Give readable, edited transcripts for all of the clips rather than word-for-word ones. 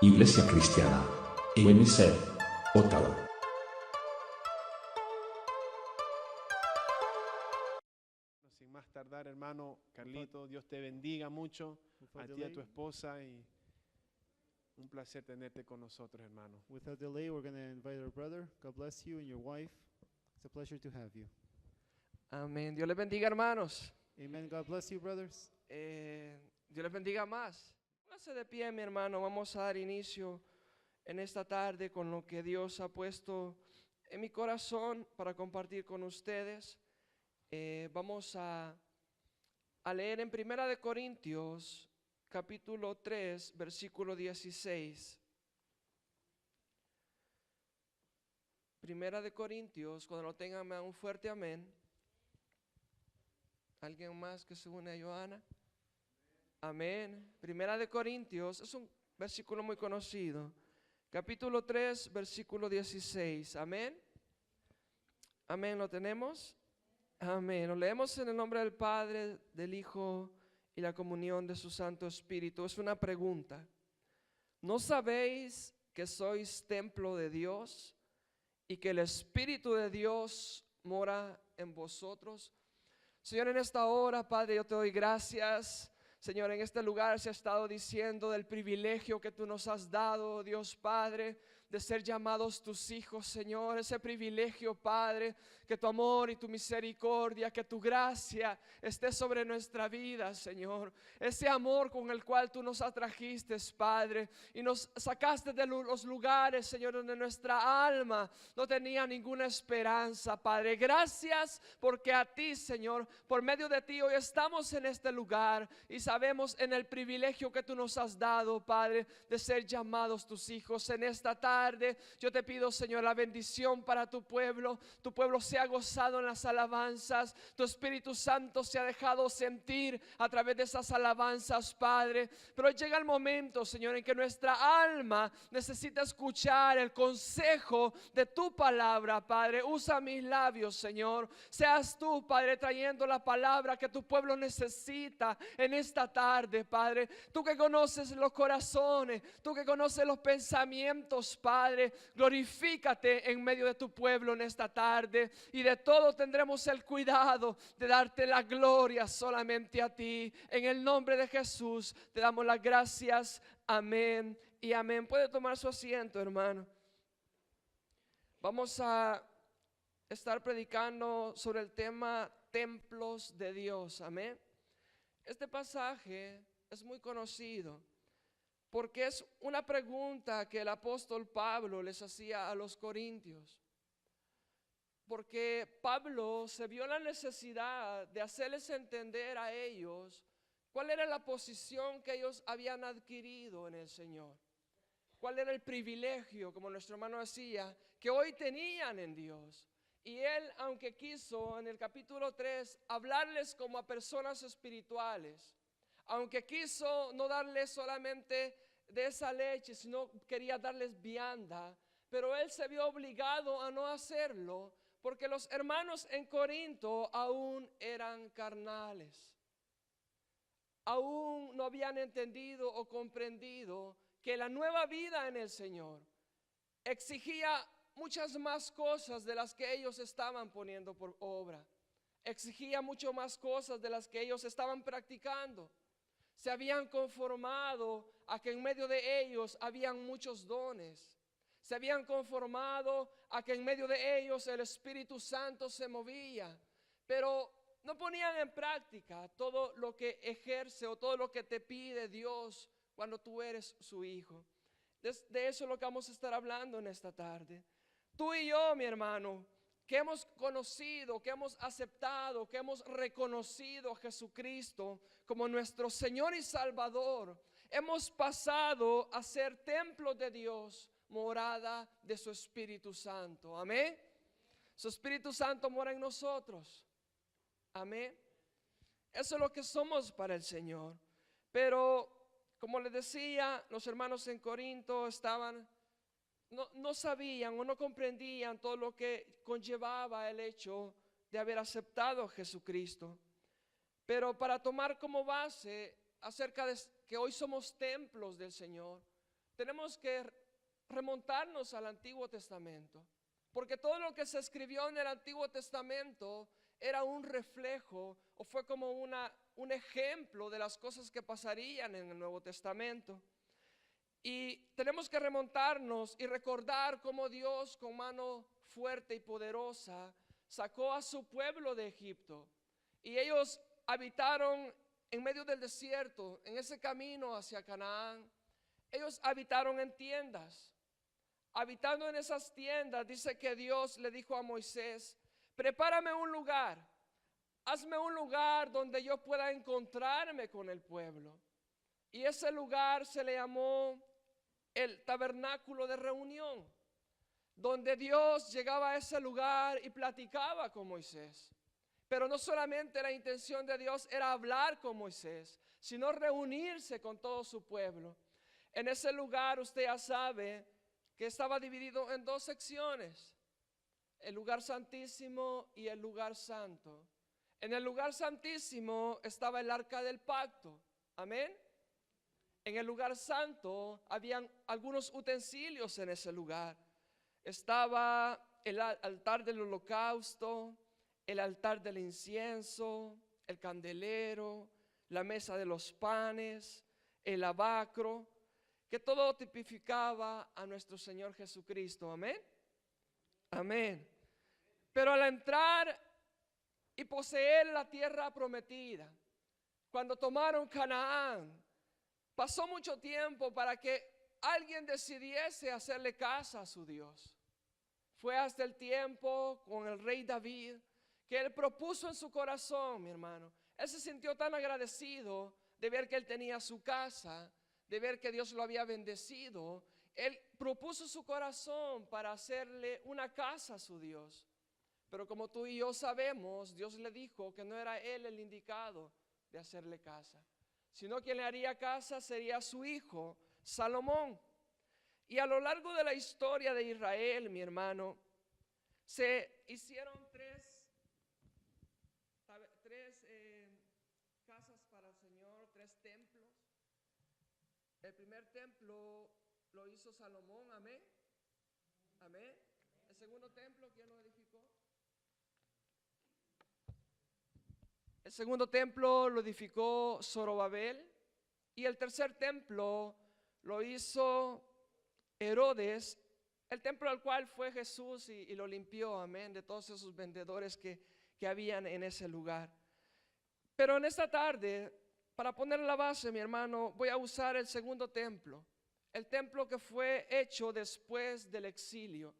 Iglesia Cristiana, UNC, Ottawa. Sin más tardar, hermano Carlito, Dios te bendiga mucho, a ti y a tu esposa, y un placer tenerte con nosotros, hermano. Without delay, we're going to invite our brother. God bless you and your wife. It's a pleasure to have you. Amén. Dios les bendiga, hermanos. Amen. God bless you, brothers. Dios les bendiga más. Póngase de pie, mi hermano. Vamos a dar inicio en esta tarde con lo que Dios ha puesto en mi corazón para compartir con ustedes. Vamos a leer en Primera de Corintios, capítulo 3, versículo 16. Primera de Corintios, cuando lo tengan, me dan un fuerte amén. ¿Alguien más que se une a Johanna? Amén. Primera de Corintios, es un versículo muy conocido. Capítulo 3, versículo 16. Amén. Amén, ¿lo tenemos? Amén. Lo leemos en el nombre del Padre, del Hijo y la comunión de su Santo Espíritu. Es una pregunta. ¿No sabéis que sois templo de Dios y que el Espíritu de Dios mora en vosotros? Señor, en esta hora, Padre, yo te doy gracias. Señor, en este lugar se ha estado diciendo del privilegio que tú nos has dado, Dios Padre, de ser llamados tus hijos, Señor. Ese privilegio, Padre, que tu amor y tu misericordia, que tu gracia esté sobre nuestra vida, Señor. Ese amor con el cual tú nos atrajiste, Padre, y nos sacaste de los lugares, Señor, donde nuestra alma no tenía ninguna esperanza, Padre. Gracias porque a ti, Señor, por medio de ti hoy estamos en este lugar y sabemos en el privilegio que tú nos has dado, Padre, de ser llamados tus hijos. En esta tarde yo te pido, Señor, la bendición para tu pueblo. Tu pueblo se ha gozado en las alabanzas. Tu Espíritu Santo se ha dejado sentir a través de esas alabanzas, Padre. Pero llega el momento, Señor, en que nuestra alma necesita escuchar el consejo de tu palabra, Padre. Usa mis labios, Señor. Seas tú, Padre, trayendo la palabra que tu pueblo necesita en esta tarde, Padre. Tú que conoces los corazones, tú que conoces los pensamientos, Padre, glorifícate en medio de tu pueblo en esta tarde, y de todo tendremos el cuidado de darte la gloria solamente a ti. En el nombre de Jesús te damos las gracias. Amén y amén. Puede tomar su asiento, hermano. Vamos a estar predicando sobre el tema templos de Dios. Amén. Este pasaje es muy conocido porque es una pregunta que el apóstol Pablo les hacía a los corintios. Porque Pablo se vio la necesidad de hacerles entender a ellos cuál era la posición que ellos habían adquirido en el Señor. Cuál era el privilegio, como nuestro hermano decía, que hoy tenían en Dios. Y él, aunque quiso en el capítulo 3 hablarles como a personas espirituales, aunque quiso no darles solamente de esa leche, sino quería darles vianda, pero él se vio obligado a no hacerlo, porque los hermanos en Corinto aún eran carnales. Aún no habían entendido o comprendido que la nueva vida en el Señor exigía muchas más cosas de las que ellos estaban poniendo por obra. Exigía mucho más cosas de las que ellos estaban practicando. Se habían conformado a que en medio de ellos habían muchos dones. Se habían conformado a que en medio de ellos el Espíritu Santo se movía, pero no ponían en práctica todo lo que ejerce o todo lo que te pide Dios cuando tú eres su hijo. De eso es lo que vamos a estar hablando en esta tarde. Tú y yo, mi hermano, que hemos conocido, que hemos aceptado, que hemos reconocido a Jesucristo como nuestro Señor y Salvador, hemos pasado a ser templo de Dios, morada de su Espíritu Santo. Amén. Su Espíritu Santo mora en nosotros. Amén. Eso es lo que somos para el Señor. Pero, como les decía, los hermanos en Corinto no sabían o no comprendían todo lo que conllevaba el hecho de haber aceptado a Jesucristo. Pero para tomar como base acerca de que hoy somos templos del Señor, tenemos que remontarnos al Antiguo Testamento, porque todo lo que se escribió en el Antiguo Testamento era un reflejo o fue como un ejemplo de las cosas que pasarían en el Nuevo Testamento. Y tenemos que remontarnos y recordar cómo Dios con mano fuerte y poderosa sacó a su pueblo de Egipto. Y ellos habitaron en medio del desierto, en ese camino hacia Canaán. Ellos habitaron en tiendas. Habitando en esas tiendas, dice que Dios le dijo a Moisés: prepárame un lugar, hazme un lugar donde yo pueda encontrarme con el pueblo. Y ese lugar se le llamó el tabernáculo de reunión, donde Dios llegaba a ese lugar y platicaba con Moisés. Pero no solamente la intención de Dios era hablar con Moisés, sino reunirse con todo su pueblo. En ese lugar usted ya sabe que estaba dividido en dos secciones: el lugar santísimo y el lugar santo. En el lugar santísimo estaba el arca del pacto, amén. En el lugar santo habían algunos utensilios en ese lugar. Estaba el altar del holocausto, el altar del incienso, el candelero, la mesa de los panes, el lavacro, que todo tipificaba a nuestro Señor Jesucristo, amén. Amén. Pero al entrar y poseer la tierra prometida, cuando tomaron Canaán, pasó mucho tiempo para que alguien decidiese hacerle caso a su Dios. Fue hasta el tiempo con el rey David que él propuso en su corazón, mi hermano. Él se sintió tan agradecido de ver que él tenía su casa, de ver que Dios lo había bendecido. Él propuso su corazón para hacerle una casa a su Dios. Pero como tú y yo sabemos, Dios le dijo que no era él el indicado de hacerle casa, sino quien le haría casa sería su hijo Salomón. Y a lo largo de la historia de Israel, mi hermano, se hicieron tres casas para el Señor, tres templos. El primer templo lo hizo Salomón, amén. Amén. El segundo templo, ¿quién lo edificó? El segundo templo lo edificó Zorobabel. Y el tercer templo lo hizo Herodes, el templo al cual fue Jesús y lo limpió, amén, de todos esos vendedores que habían en ese lugar. Pero en esta tarde, para poner la base, mi hermano, voy a usar el segundo templo, el templo que fue hecho después del exilio,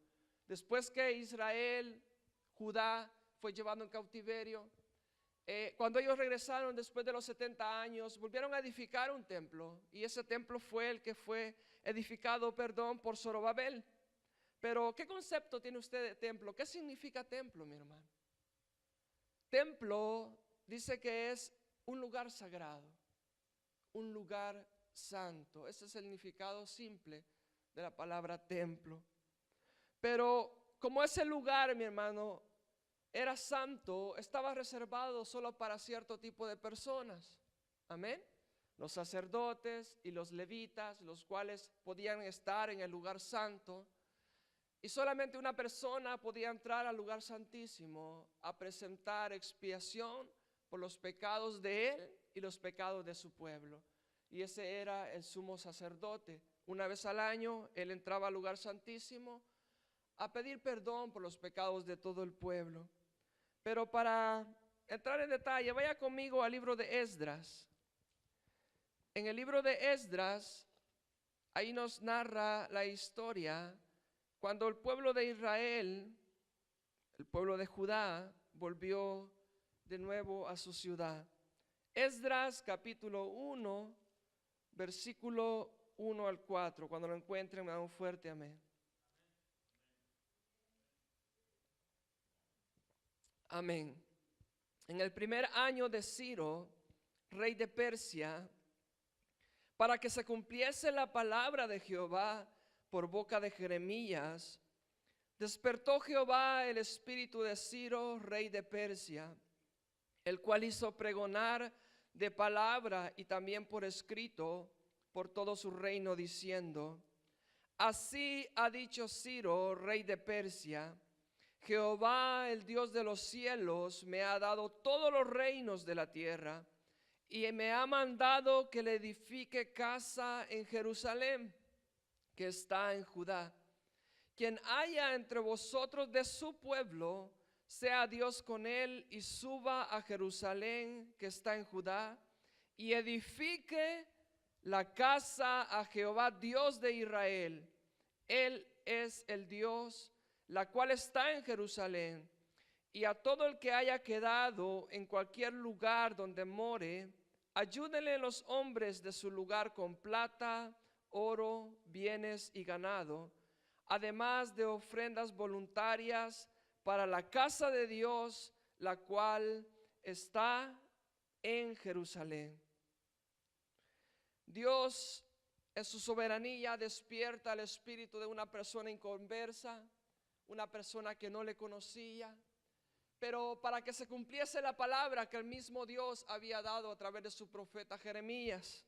después que Israel, Judá, fue llevado en cautiverio. Cuando ellos regresaron después de los 70 años, volvieron a edificar un templo, y ese templo fue el que fue edificado, por Zorobabel. Pero ¿qué concepto tiene usted de templo? ¿Qué significa templo, mi hermano? Templo dice que es un lugar sagrado, un lugar santo. Ese es el significado simple de la palabra templo. Pero como ese lugar, mi hermano, era santo, estaba reservado solo para cierto tipo de personas, amén. Los sacerdotes y los levitas, los cuales podían estar en el lugar santo, y solamente una persona podía entrar al lugar santísimo a presentar expiación por los pecados de él y los pecados de su pueblo. Y ese era el sumo sacerdote. Una vez al año él entraba al lugar santísimo a pedir perdón por los pecados de todo el pueblo. Pero para entrar en detalle, vaya conmigo al libro de Esdras. En el libro de Esdras, ahí nos narra la historia cuando el pueblo de Israel, el pueblo de Judá, volvió de nuevo a su ciudad. Esdras capítulo 1, versículo 1 al 4. Cuando lo encuentren me dan un fuerte amén. Amén. En el primer año de Ciro, rey de Persia, para que se cumpliese la palabra de Jehová por boca de Jeremías, despertó Jehová el espíritu de Ciro, rey de Persia, el cual hizo pregonar de palabra y también por escrito por todo su reino, diciendo: así ha dicho Ciro, rey de Persia: Jehová, el Dios de los cielos, me ha dado todos los reinos de la tierra, y me ha mandado que le edifique casa en Jerusalén, que está en Judá. Quien haya entre vosotros de su pueblo, sea Dios con él, y suba a Jerusalén, que está en Judá, y edifique la casa a Jehová, Dios de Israel. Él es el Dios, la cual está en Jerusalén. Y a todo el que haya quedado en cualquier lugar donde more, ayúdenle los hombres de su lugar con plata, oro, bienes y ganado, además de ofrendas voluntarias para la casa de Dios, la cual está en Jerusalén. Dios, en su soberanía, despierta el espíritu de una persona inconversa, una persona que no le conocía, pero para que se cumpliese la palabra que el mismo Dios había dado a través de su profeta Jeremías.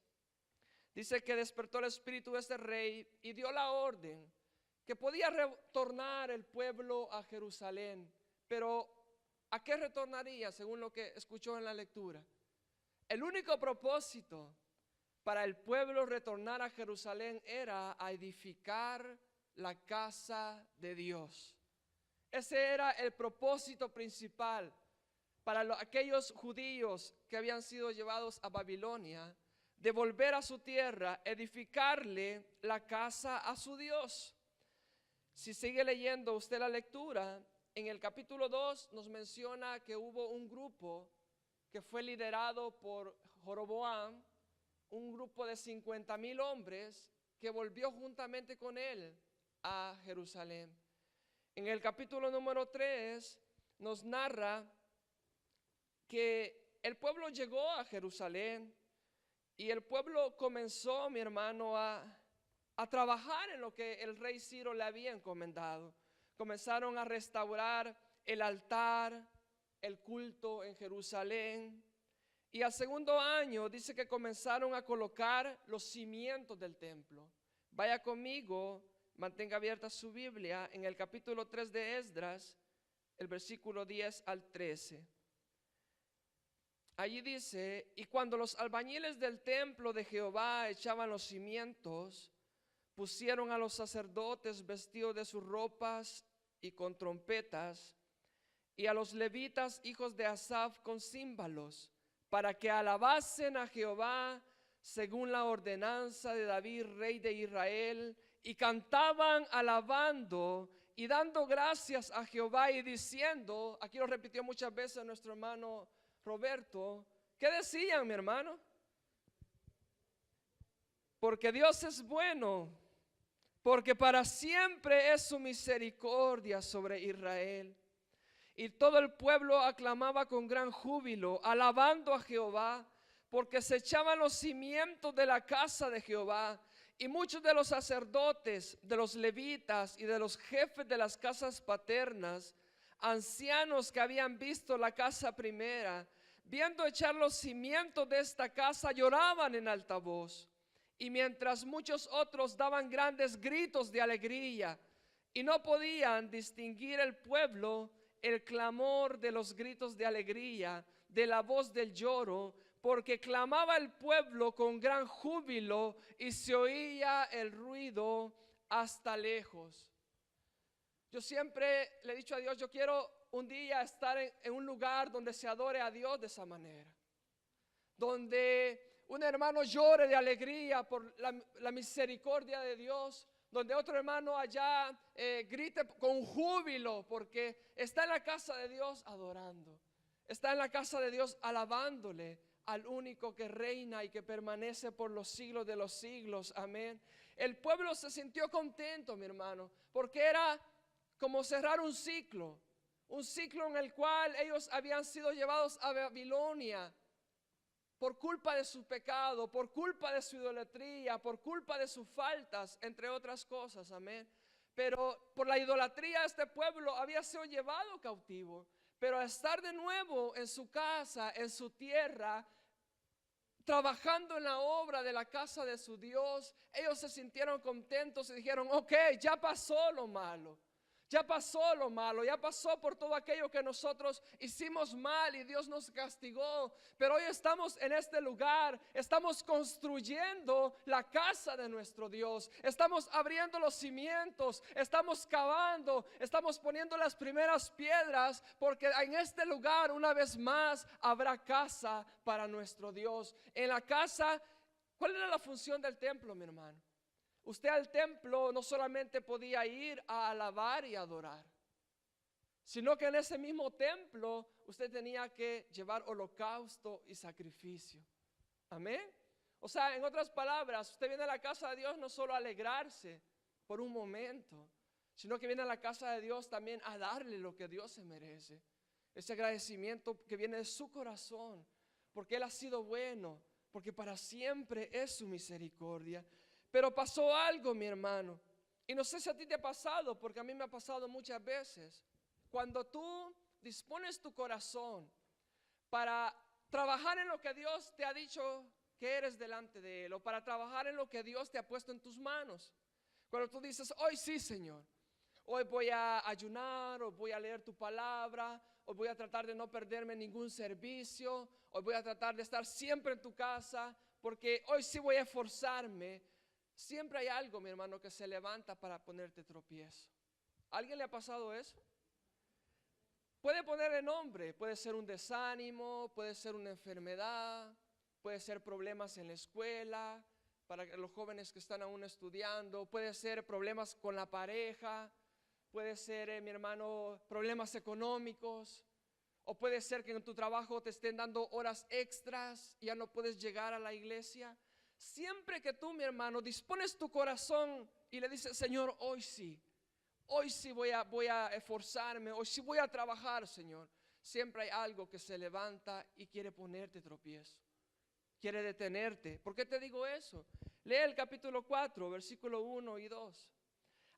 Dice que despertó el espíritu de este rey y dio la orden que podía retornar el pueblo a Jerusalén. Pero ¿a qué retornaría? Según lo que escuchó en la lectura. El único propósito para el pueblo retornar a Jerusalén era a edificar la casa de Dios. Ese era el propósito principal para aquellos judíos que habían sido llevados a Babilonia, de volver a su tierra, edificarle la casa a su Dios. Si sigue leyendo usted la lectura, en el capítulo 2 nos menciona que hubo un grupo que fue liderado por Jeroboam, un grupo de 50,000 hombres que volvió juntamente con él a Jerusalén. En el capítulo número 3 nos narra que el pueblo llegó a Jerusalén y el pueblo comenzó, mi hermano, a trabajar en lo que el rey Ciro le había encomendado. Comenzaron a restaurar el altar, el culto en Jerusalén. Y al segundo año dice que comenzaron a colocar los cimientos del templo. Vaya conmigo, mantenga abierta su Biblia en el capítulo 3 de Esdras, el versículo 10 al 13. Allí dice: y cuando los albañiles del templo de Jehová echaban los cimientos, pusieron a los sacerdotes vestidos de sus ropas y con trompetas, y a los levitas hijos de Asaf con címbalos, para que alabasen a Jehová según la ordenanza de David, rey de Israel, y cantaban alabando y dando gracias a Jehová y diciendo, aquí lo repitió muchas veces nuestro hermano Roberto, ¿qué decían, mi hermano? Porque Dios es bueno, porque para siempre es su misericordia sobre Israel. Y todo el pueblo aclamaba con gran júbilo, alabando a Jehová, porque se echaban los cimientos de la casa de Jehová. Y muchos de los sacerdotes, de los levitas y de los jefes de las casas paternas, ancianos que habían visto la casa primera, viendo echar los cimientos de esta casa, lloraban en alta voz. Y mientras muchos otros daban grandes gritos de alegría, y no podían distinguir el pueblo el clamor de los gritos de alegría, de la voz del lloro, porque clamaba el pueblo con gran júbilo y se oía el ruido hasta lejos. Yo siempre le he dicho a Dios, yo quiero un día estar en un lugar donde se adore a Dios de esa manera, donde un hermano llore de alegría por la misericordia de Dios, donde otro hermano allá grite con júbilo porque está en la casa de Dios adorando, está en la casa de Dios alabándole al único que reina y que permanece por los siglos de los siglos, amén. El pueblo se sintió contento, mi hermano, porque era como cerrar un ciclo en el cual ellos habían sido llevados a Babilonia por culpa de su pecado, por culpa de su idolatría, por culpa de sus faltas, entre otras cosas, amén. Pero por la idolatría este pueblo había sido llevado cautivo, pero al estar de nuevo en su casa, en su tierra, trabajando en la obra de la casa de su Dios, ellos se sintieron contentos y dijeron, ok, ya pasó lo malo. Ya pasó lo malo, ya pasó por todo aquello que nosotros hicimos mal y Dios nos castigó. Pero hoy estamos en este lugar, estamos construyendo la casa de nuestro Dios. Estamos abriendo los cimientos, estamos cavando, estamos poniendo las primeras piedras, porque en este lugar una vez más habrá casa para nuestro Dios. En la casa, ¿cuál era la función del templo, mi hermano? Usted al templo no solamente podía ir a alabar y adorar, sino que en ese mismo templo usted tenía que llevar holocausto y sacrificio. Amén. O sea, en otras palabras, usted viene a la casa de Dios no solo a alegrarse por un momento, sino que viene a la casa de Dios también a darle lo que Dios se merece. Ese agradecimiento que viene de su corazón, porque Él ha sido bueno, porque para siempre es su misericordia. Pero pasó algo, mi hermano, y no sé si a ti te ha pasado, porque a mí me ha pasado muchas veces. Cuando tú dispones tu corazón para trabajar en lo que Dios te ha dicho que eres delante de Él, o para trabajar en lo que Dios te ha puesto en tus manos. Cuando tú dices, hoy sí, Señor, hoy voy a ayunar, o voy a leer tu palabra, o voy a tratar de no perderme ningún servicio, hoy voy a tratar de estar siempre en tu casa, porque hoy sí voy a esforzarme. Siempre hay algo, mi hermano, que se levanta para ponerte tropiezo. ¿A alguien le ha pasado eso? Puede ponerle nombre, puede ser un desánimo, puede ser una enfermedad, puede ser problemas en la escuela, para los jóvenes que están aún estudiando, puede ser problemas con la pareja, puede ser, mi hermano, problemas económicos, o puede ser que en tu trabajo te estén dando horas extras y ya no puedes llegar a la iglesia. Siempre que tú, mi hermano, dispones tu corazón y le dices, Señor, hoy sí voy a esforzarme, hoy sí voy a trabajar, Señor. Siempre hay algo que se levanta y quiere ponerte tropiezo, quiere detenerte. ¿Por qué te digo eso? Lee el capítulo 4, versículo 1 y 2.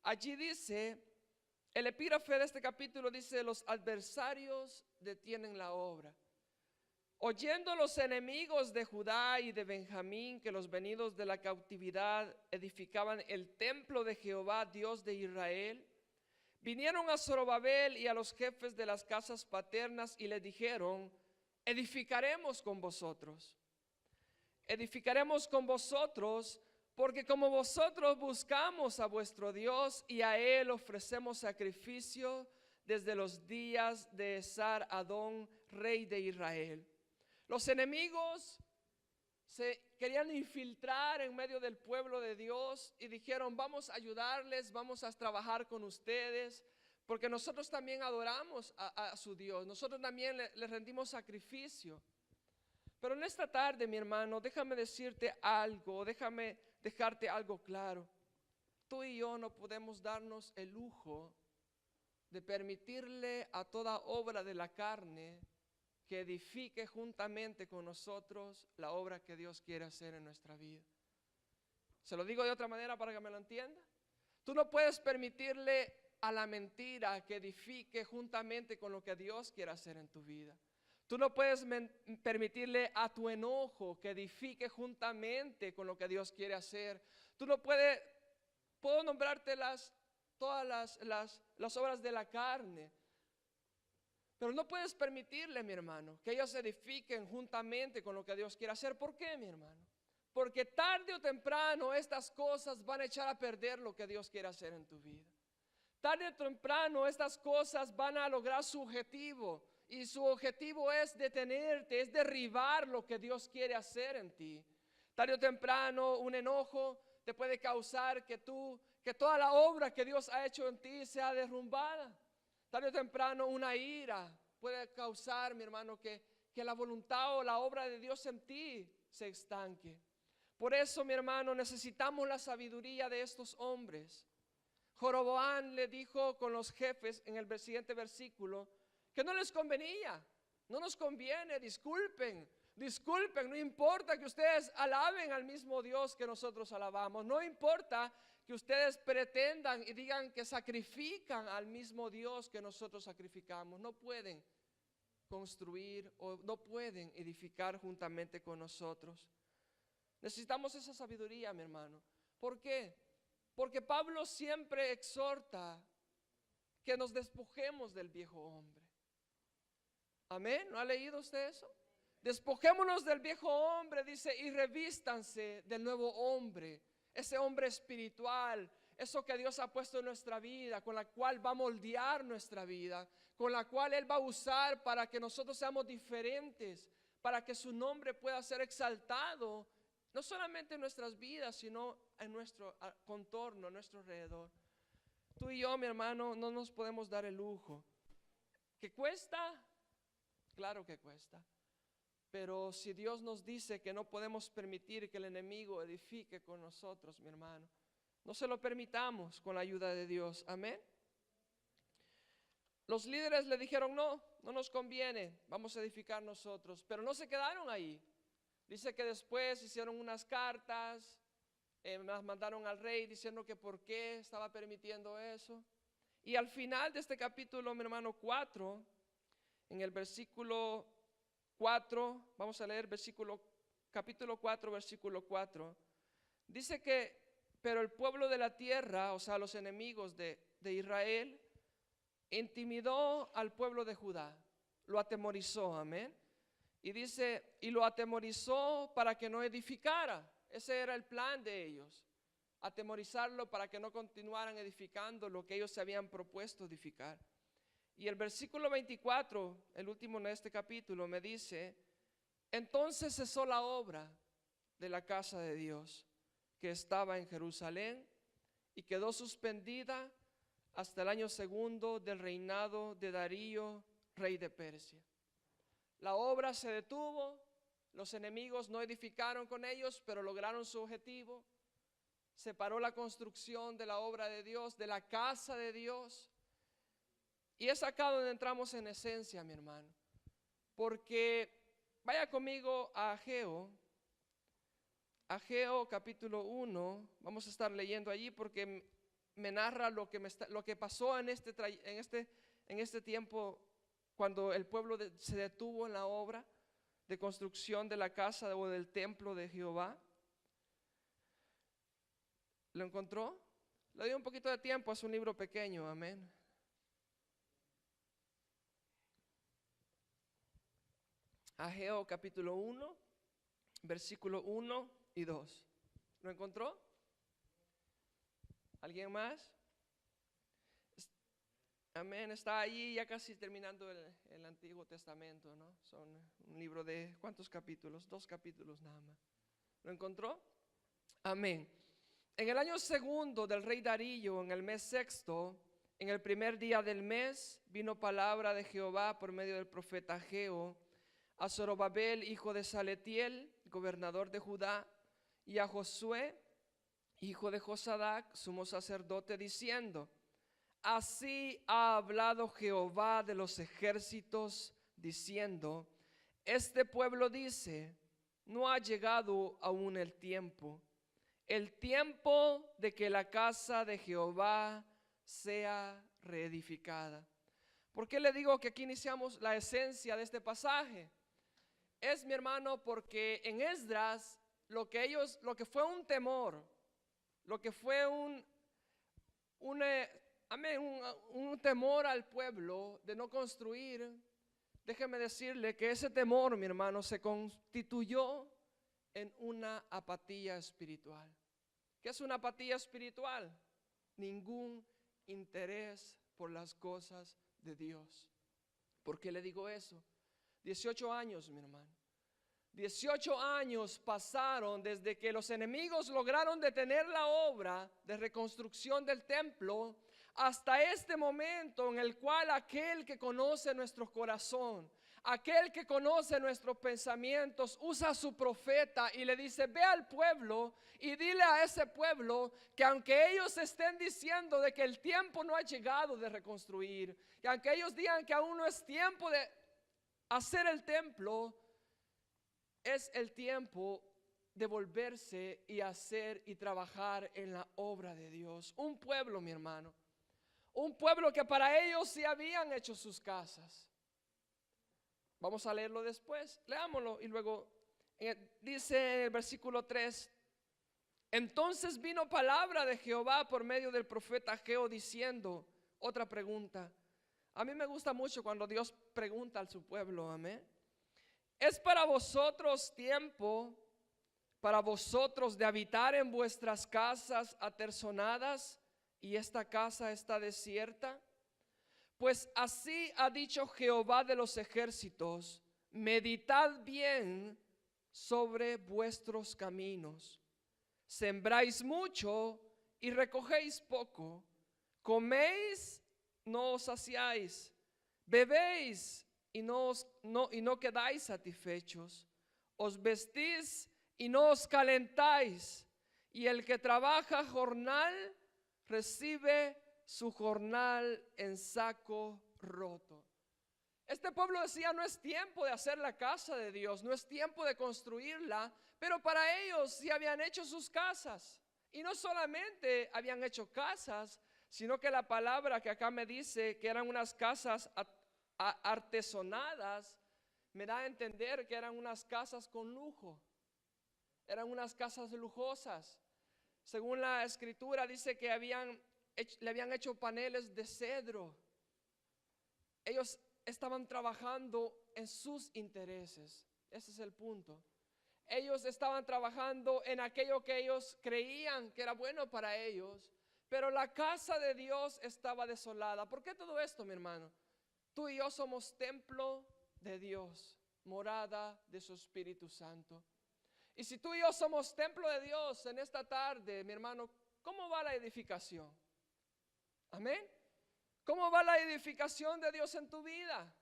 Allí dice, el epígrafe de este capítulo dice, los adversarios detienen la obra. Oyendo los enemigos de Judá y de Benjamín que los venidos de la cautividad edificaban el templo de Jehová, Dios de Israel, vinieron a Zorobabel y a los jefes de las casas paternas y le dijeron, edificaremos con vosotros porque como vosotros buscamos a vuestro Dios y a Él ofrecemos sacrificio desde los días de Esar-Adón, rey de Israel. Los enemigos se querían infiltrar en medio del pueblo de Dios y dijeron, vamos a ayudarles, vamos a trabajar con ustedes, porque nosotros también adoramos a su Dios, nosotros también le rendimos sacrificio. Pero en esta tarde, mi hermano, déjame decirte algo, déjame dejarte algo claro. Tú y yo no podemos darnos el lujo de permitirle a toda obra de la carne que edifique juntamente con nosotros la obra que Dios quiere hacer en nuestra vida. Se lo digo de otra manera para que me lo entienda. Tú no puedes permitirle a la mentira que edifique juntamente con lo que Dios quiere hacer en tu vida. Tú no puedes permitirle a tu enojo que edifique juntamente con lo que Dios quiere hacer. Tú no puedes, puedo nombrarte todas las obras de la carne, pero no puedes permitirle, mi hermano, que ellos se edifiquen juntamente con lo que Dios quiere hacer. ¿Por qué, mi hermano? Porque tarde o temprano estas cosas van a echar a perder lo que Dios quiere hacer en tu vida. Tarde o temprano estas cosas van a lograr su objetivo. Y su objetivo es detenerte, es derribar lo que Dios quiere hacer en ti. Tarde o temprano un enojo te puede causar que toda la obra que Dios ha hecho en ti sea derrumbada. Tarde o temprano una ira puede causar, mi hermano, que la voluntad o la obra de Dios en ti se estanque. Por eso, mi hermano, necesitamos la sabiduría de estos hombres. Joroboam le dijo con los jefes en el siguiente versículo que no les convenía, no nos conviene, disculpen, no importa que ustedes alaben al mismo Dios que nosotros alabamos, no importa que ustedes pretendan y digan que sacrifican al mismo Dios que nosotros sacrificamos, no pueden construir o no pueden edificar juntamente con nosotros. Necesitamos esa sabiduría, mi hermano. ¿Por qué? Porque Pablo siempre exhorta que nos despojemos del viejo hombre. Amén. ¿No ha leído usted eso? Despojémonos del viejo hombre, dice, y revístanse del nuevo hombre, ese hombre espiritual, eso que Dios ha puesto en nuestra vida, con la cual va a moldear nuestra vida, con la cual Él va a usar para que nosotros seamos diferentes, para que su nombre pueda ser exaltado, no solamente en nuestras vidas, sino en nuestro contorno, a nuestro alrededor. Tú y yo, mi hermano, no nos podemos dar el lujo. ¿Que cuesta? Claro que cuesta. Pero si Dios nos dice que no podemos permitir que el enemigo edifique con nosotros, mi hermano, no se lo permitamos con la ayuda de Dios. Amén. Los líderes le dijeron, no nos conviene, vamos a edificar nosotros. Pero no se quedaron ahí. Dice que después hicieron unas cartas, las mandaron al rey diciendo que por qué estaba permitiendo eso. Y al final de este capítulo, mi hermano, 4, en el versículo 4, vamos a leer capítulo 4, versículo 4. Dice que, pero el pueblo de la tierra, o sea, los enemigos de Israel, intimidó al pueblo de Judá, lo atemorizó, amén. Y dice, y lo atemorizó para que no edificara. Ese era el plan de ellos, atemorizarlo para que no continuaran edificando lo que ellos se habían propuesto edificar. Y el versículo 24, el último en este capítulo, me dice, entonces cesó la obra de la casa de Dios que estaba en Jerusalén y quedó suspendida hasta el año segundo del reinado de Darío, rey de Persia. La obra se detuvo, los enemigos no edificaron con ellos, pero lograron su objetivo. Se paró la construcción de la obra de Dios, de la casa de Dios. Y es acá donde entramos en esencia, mi hermano. Porque vaya conmigo a Ageo capítulo 1, vamos a estar leyendo allí porque me narra lo que pasó en este tiempo cuando el pueblo se detuvo en la obra de construcción de la casa o del templo de Jehová. ¿Lo encontró? Le doy un poquito de tiempo, es un libro pequeño, amén. Ageo capítulo 1, versículo 1 y 2. ¿Lo encontró? ¿Alguien más? Amén, está allí ya casi terminando el Antiguo Testamento, ¿no? Son un libro de, ¿cuántos capítulos? 2 capítulos nada más. ¿Lo encontró? Amén. En el año segundo del rey Darío, en el mes sexto, en el primer día del mes, vino palabra de Jehová por medio del profeta Ageo a Zorobabel, hijo de Saletiel, gobernador de Judá, y a Josué, hijo de Josadac, sumo sacerdote, diciendo, así ha hablado Jehová de los ejércitos, diciendo, este pueblo dice, no ha llegado aún el tiempo de que la casa de Jehová sea reedificada. ¿Por qué le digo que aquí iniciamos la esencia de este pasaje? Es, mi hermano, porque en Esdras lo que fue un temor, lo que fue un temor al pueblo de no construir, déjeme decirle que ese temor, mi hermano, se constituyó en una apatía espiritual. ¿Qué es una apatía espiritual? Ningún interés por las cosas de Dios. ¿Por qué le digo eso? 18 años, mi hermano. 18 años pasaron desde que los enemigos lograron detener la obra de reconstrucción del templo hasta este momento en el cual aquel que conoce nuestro corazón, aquel que conoce nuestros pensamientos, usa a su profeta y le dice, ve al pueblo y dile a ese pueblo que aunque ellos estén diciendo de que el tiempo no ha llegado de reconstruir, que aunque ellos digan que aún no es tiempo de hacer el templo, es el tiempo de volverse y hacer y trabajar en la obra de Dios. Un pueblo, mi hermano, un pueblo que para ellos sí habían hecho sus casas. Vamos a leerlo después. Leámoslo y luego dice en el versículo 3. Entonces vino palabra de Jehová por medio del profeta Ageo diciendo, otra pregunta. A mí me gusta mucho cuando Dios pregunta a su pueblo, amén. ¿Es para vosotros tiempo, para vosotros de habitar en vuestras casas aterzonadas y esta casa está desierta? Pues así ha dicho Jehová de los ejércitos, meditad bien sobre vuestros caminos. Sembráis mucho y recogéis poco, coméis, no os saciáis, bebéis y no quedáis satisfechos, os vestís y no os calentáis, y el que trabaja jornal recibe su jornal en saco roto. Este pueblo decía, no es tiempo de hacer la casa de Dios, no es tiempo de construirla, pero para ellos sí habían hecho sus casas. Y no solamente habían hecho casas, sino que la palabra que acá me dice que eran unas casas artesonadas, me da a entender que eran unas casas con lujo, eran unas casas lujosas. Según la escritura dice que le habían hecho paneles de cedro. Ellos estaban trabajando en sus intereses. Ese es el punto. Ellos estaban trabajando en aquello que ellos creían que era bueno para ellos, pero la casa de Dios estaba desolada. ¿Por qué todo esto, mi hermano? Tú y yo somos templo de Dios, morada de su Espíritu Santo. Y si tú y yo somos templo de Dios en esta tarde, mi hermano, ¿cómo va la edificación? Amén. ¿Cómo va la edificación de Dios en tu vida?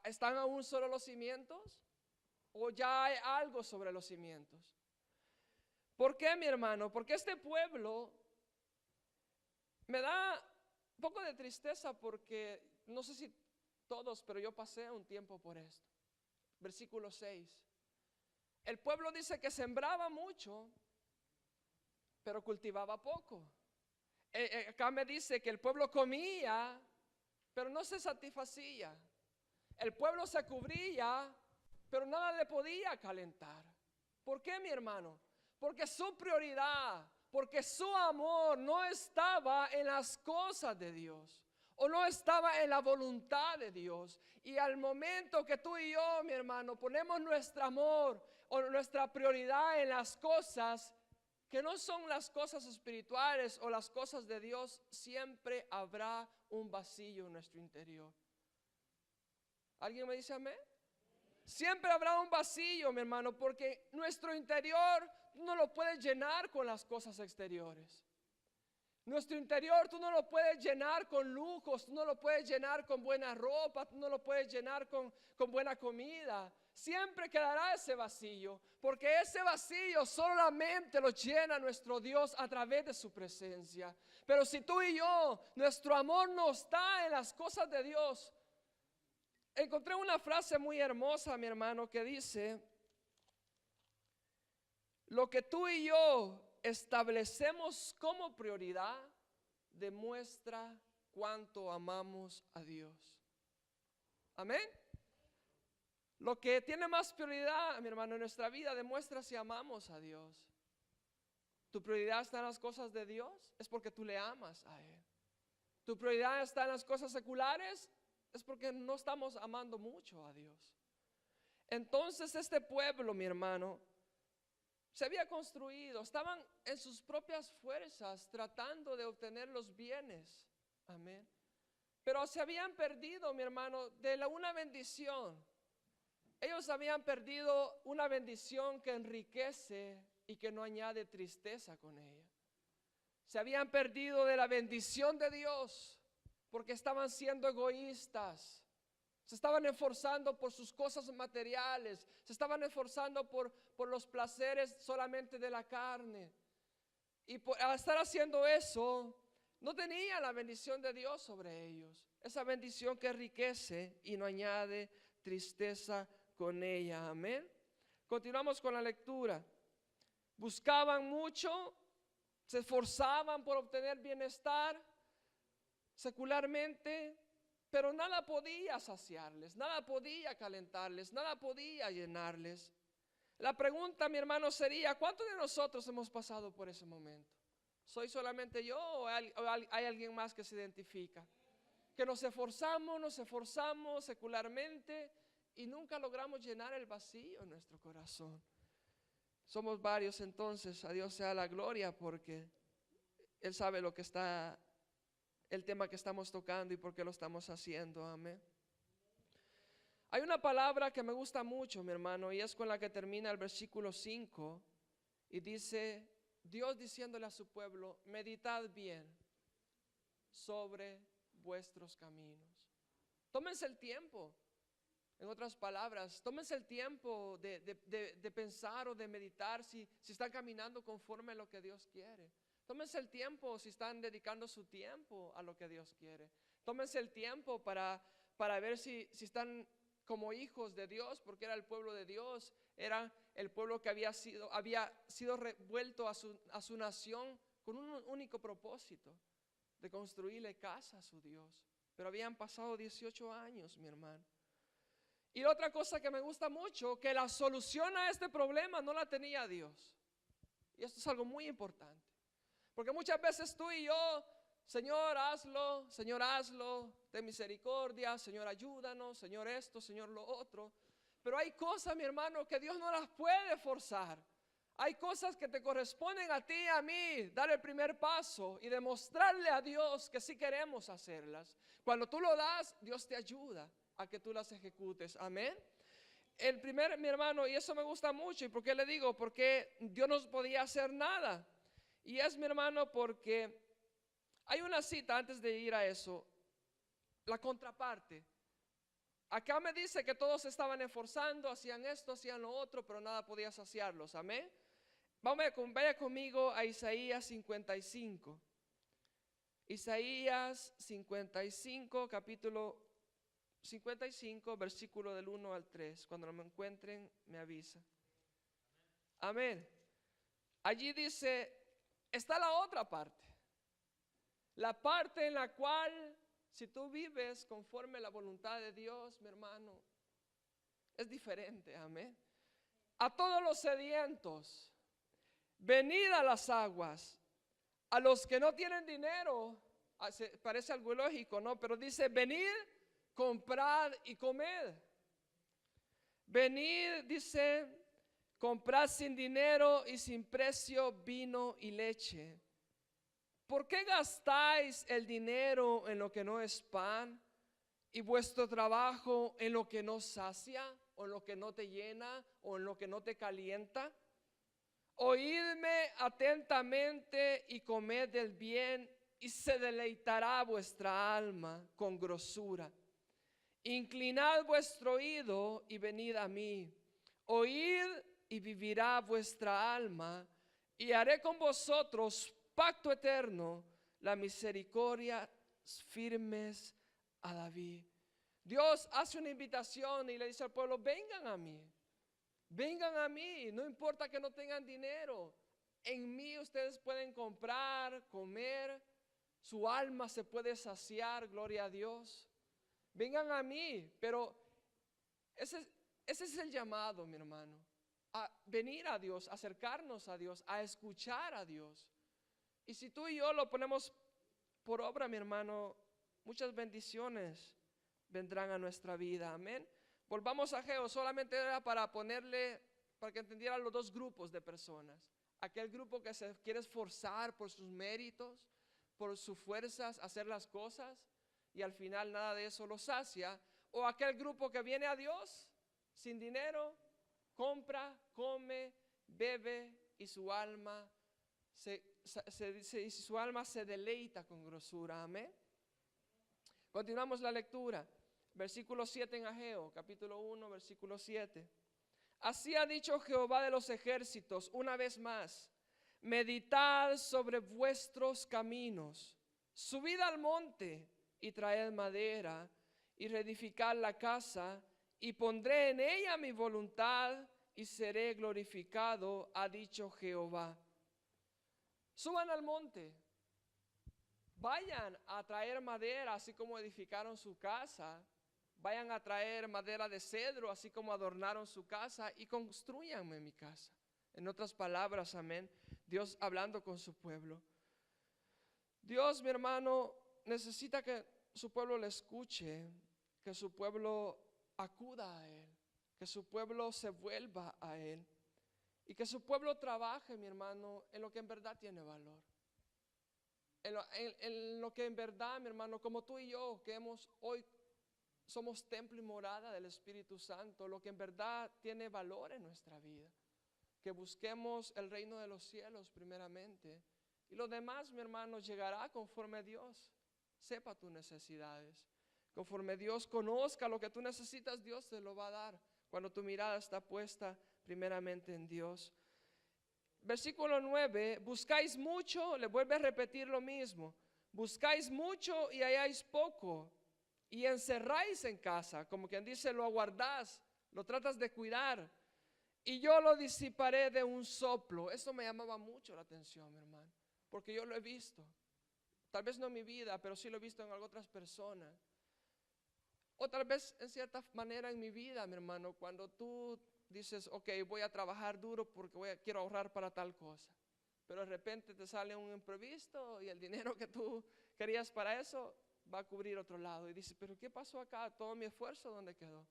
¿Están aún solo los cimientos? ¿O ya hay algo sobre los cimientos? ¿Por qué, mi hermano? Porque este pueblo me da un poco de tristeza porque, no sé si todos, pero yo pasé un tiempo por esto. Versículo 6. El pueblo dice que sembraba mucho, pero cultivaba poco. Acá me dice que el pueblo comía, pero no se satisfacía. El pueblo se cubría, pero nada le podía calentar. ¿Por qué, mi hermano? Porque su prioridad, porque su amor no estaba en las cosas de Dios, o no estaba en la voluntad de Dios. Y al momento que tú y yo, mi hermano, ponemos nuestro amor o nuestra prioridad en las cosas que no son las cosas espirituales o las cosas de Dios, siempre habrá un vacío en nuestro interior. ¿Alguien me dice amén? Siempre habrá un vacío, mi hermano, porque nuestro interior tú no lo puedes llenar con las cosas exteriores. Nuestro interior tú no lo puedes llenar con lujos, tú no lo puedes llenar con buena ropa, tú no lo puedes llenar con buena comida. Siempre quedará ese vacío, porque ese vacío solamente lo llena nuestro Dios a través de su presencia. Pero si tú y yo, nuestro amor no está en las cosas de Dios. Encontré una frase muy hermosa, mi hermano, que dice: lo que tú y yo establecemos como prioridad demuestra cuánto amamos a Dios. Amén. Lo que tiene más prioridad, mi hermano, en nuestra vida demuestra si amamos a Dios. ¿Tu prioridad está en las cosas de Dios? Es porque tú le amas a Él. ¿Tu prioridad está en las cosas seculares? Es porque no estamos amando mucho a Dios. Entonces este pueblo, mi hermano, se había construido, estaban en sus propias fuerzas tratando de obtener los bienes. Amén. Pero se habían perdido, mi hermano, de una bendición. Ellos habían perdido una bendición que enriquece y que no añade tristeza con ella. Se habían perdido de la bendición de Dios porque estaban siendo egoístas. Se estaban esforzando por sus cosas materiales. Se estaban esforzando por los placeres solamente de la carne. Y al estar haciendo eso, no tenían la bendición de Dios sobre ellos. Esa bendición que enriquece y no añade tristeza con ella. Amén. Continuamos con la lectura. Buscaban mucho, se esforzaban por obtener bienestar secularmente, pero nada podía saciarles, nada podía calentarles, nada podía llenarles. La pregunta, mi hermano, sería, ¿cuántos de nosotros hemos pasado por ese momento? ¿Soy solamente yo o hay alguien más que se identifica? Que nos esforzamos secularmente y nunca logramos llenar el vacío en nuestro corazón. Somos varios entonces, a Dios sea la gloria, porque Él sabe lo que está, el tema que estamos tocando y por qué lo estamos haciendo, amén. Hay una palabra que me gusta mucho, mi hermano, y es con la que termina el versículo 5, y dice, Dios diciéndole a su pueblo, meditad bien sobre vuestros caminos. Tómense el tiempo, en otras palabras, tómense el tiempo de pensar o de meditar si están caminando conforme a lo que Dios quiere. Tómense el tiempo si están dedicando su tiempo a lo que Dios quiere. Tómense el tiempo para ver si están como hijos de Dios, porque era el pueblo de Dios, era el pueblo que había sido revuelto a su nación con un único propósito, de construirle casa a su Dios. Pero habían pasado 18 años, mi hermano. Y otra cosa que me gusta mucho, que la solución a este problema no la tenía Dios. Y esto es algo muy importante. Porque muchas veces tú y yo, Señor, hazlo, ten misericordia, Señor, ayúdanos, Señor esto, Señor lo otro. Pero hay cosas, mi hermano, que Dios no las puede forzar. Hay cosas que te corresponden a ti y a mí, dar el primer paso y demostrarle a Dios que sí queremos hacerlas. Cuando tú lo das, Dios te ayuda a que tú las ejecutes, amén. Mi hermano, y eso me gusta mucho, ¿y por qué le digo? Porque Dios no podía hacer nada. Y es, mi hermano, porque hay una cita antes de ir a eso, la contraparte. Acá me dice que todos se estaban esforzando, hacían esto, hacían lo otro, pero nada podía saciarlos, amén. Vaya conmigo a Isaías 55. Isaías 55, capítulo 55, versículo del 1 al 3. Cuando lo me encuentren, me avisa. Amén. Allí dice, está la otra parte. La parte en la cual, si tú vives conforme a la voluntad de Dios, mi hermano, es diferente, amén. A todos los sedientos, venid a las aguas. A los que no tienen dinero, parece algo ilógico, ¿no? Pero dice, venid, comprad y comed. Venid, dice, comprad sin dinero y sin precio vino y leche. ¿Por qué gastáis el dinero en lo que no es pan y vuestro trabajo en lo que no sacia o en lo que no te llena o en lo que no te calienta? Oídme atentamente y comed del bien y se deleitará vuestra alma con grosura. Inclinad vuestro oído y venid a mí. Oíd y vivirá vuestra alma y haré con vosotros pacto eterno, la misericordia firmes a David. Dios hace una invitación y le dice al pueblo, vengan a mí. Vengan a mí, no importa que no tengan dinero. En mí ustedes pueden comprar, comer, su alma se puede saciar, gloria a Dios. Vengan a mí, pero ese es el llamado, mi hermano. A venir a Dios, a acercarnos a Dios, a escuchar a Dios. Y si tú y yo lo ponemos por obra, mi hermano, muchas bendiciones vendrán a nuestra vida, amén. Volvamos a Ageo, solamente era para que entendieran los dos grupos de personas. Aquel grupo que se quiere esforzar por sus méritos, por sus fuerzas, hacer las cosas, y al final nada de eso lo sacia. O aquel grupo que viene a Dios sin dinero, compra, come, bebe, y su alma se deleita con grosura, amén. Continuamos la lectura. Versículo 7 en Ageo, capítulo 1, versículo 7. Así ha dicho Jehová de los ejércitos, una vez más, meditad sobre vuestros caminos, subid al monte y traed madera y reedificad la casa y pondré en ella mi voluntad y seré glorificado, ha dicho Jehová. Suban al monte, vayan a traer madera, así como edificaron su casa. Vayan a traer madera de cedro, así como adornaron su casa, y construyanme mi casa. En otras palabras, amén, Dios hablando con su pueblo. Dios, mi hermano, necesita que su pueblo le escuche, que su pueblo acuda a Él, que su pueblo se vuelva a Él, y que su pueblo trabaje, mi hermano, en lo que en verdad tiene valor. En lo que en verdad, mi hermano, como tú y yo, que hoy somos templo y morada del Espíritu Santo, lo que en verdad tiene valor en nuestra vida. Que busquemos el reino de los cielos primeramente. Y lo demás, mi hermano, llegará conforme Dios sepa tus necesidades. Conforme Dios conozca lo que tú necesitas, Dios te lo va a dar. Cuando tu mirada está puesta primeramente en Dios. Versículo 9, buscáis mucho, le vuelve a repetir lo mismo. Buscáis mucho y halláis poco. Y encerráis en casa, como quien dice, lo aguardás, lo tratas de cuidar. Y yo lo disiparé de un soplo. Eso me llamaba mucho la atención, mi hermano, porque yo lo he visto. Tal vez no en mi vida, pero sí lo he visto en otras personas. O tal vez en cierta manera en mi vida, mi hermano, cuando tú dices, ok, voy a trabajar duro porque quiero ahorrar para tal cosa. Pero de repente te sale un imprevisto y el dinero que tú querías para eso va a cubrir otro lado. Y dices, pero ¿qué pasó acá? Todo mi esfuerzo, ¿dónde quedó?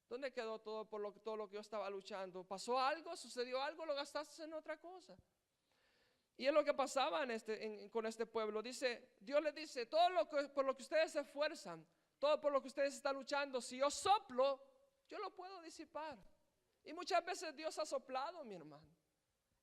¿Dónde quedó todo lo que yo estaba luchando? ¿Pasó algo? ¿Sucedió algo? ¿Lo gastaste en otra cosa? Y es lo que pasaba con este pueblo. Dios le dice, por lo que ustedes se esfuerzan, todo por lo que ustedes están luchando, si yo soplo, yo lo puedo disipar. Y muchas veces Dios ha soplado, mi hermano,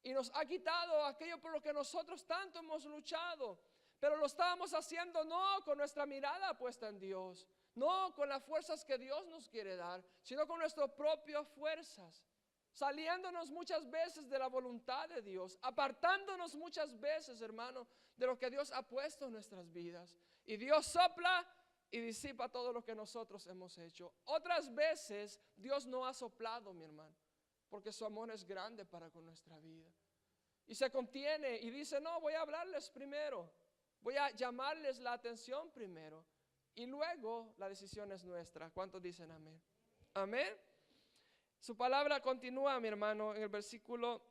y nos ha quitado aquello por lo que nosotros tanto hemos luchado. Pero lo estábamos haciendo no con nuestra mirada puesta en Dios, no con las fuerzas que Dios nos quiere dar, sino con nuestras propias fuerzas, saliéndonos muchas veces de la voluntad de Dios, apartándonos muchas veces, hermano, de lo que Dios ha puesto en nuestras vidas. Y Dios sopla y disipa todo lo que nosotros hemos hecho. Otras veces Dios no ha soplado, mi hermano, porque su amor es grande para con nuestra vida. Y se contiene y dice, no, voy a hablarles primero. Voy a llamarles la atención primero y luego la decisión es nuestra. ¿Cuántos dicen amén? Amén. Su palabra continúa, mi hermano, en el versículo,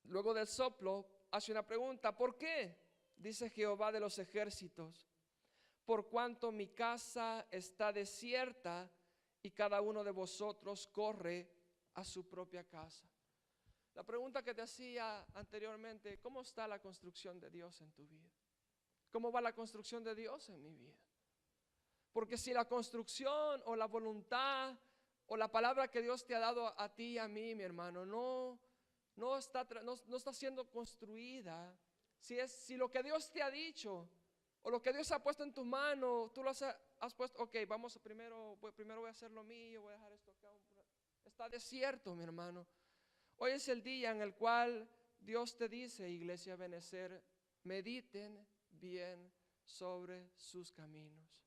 luego del soplo, hace una pregunta. ¿Por qué? Dice Jehová de los ejércitos. Por cuanto mi casa está desierta y cada uno de vosotros corre a su propia casa. La pregunta que te hacía anteriormente, ¿cómo está la construcción de Dios en tu vida? ¿Cómo va la construcción de Dios en mi vida? Porque si la construcción o la voluntad o la palabra que Dios te ha dado a ti y a mí, mi hermano, no está siendo construida, si lo que Dios te ha dicho o lo que Dios ha puesto en tu mano, tú lo has puesto, ok, primero voy a hacer lo mío, voy a dejar esto acá, está desierto, mi hermano. Hoy es el día en el cual Dios te dice, iglesia Benecer, mediten bien sobre sus caminos.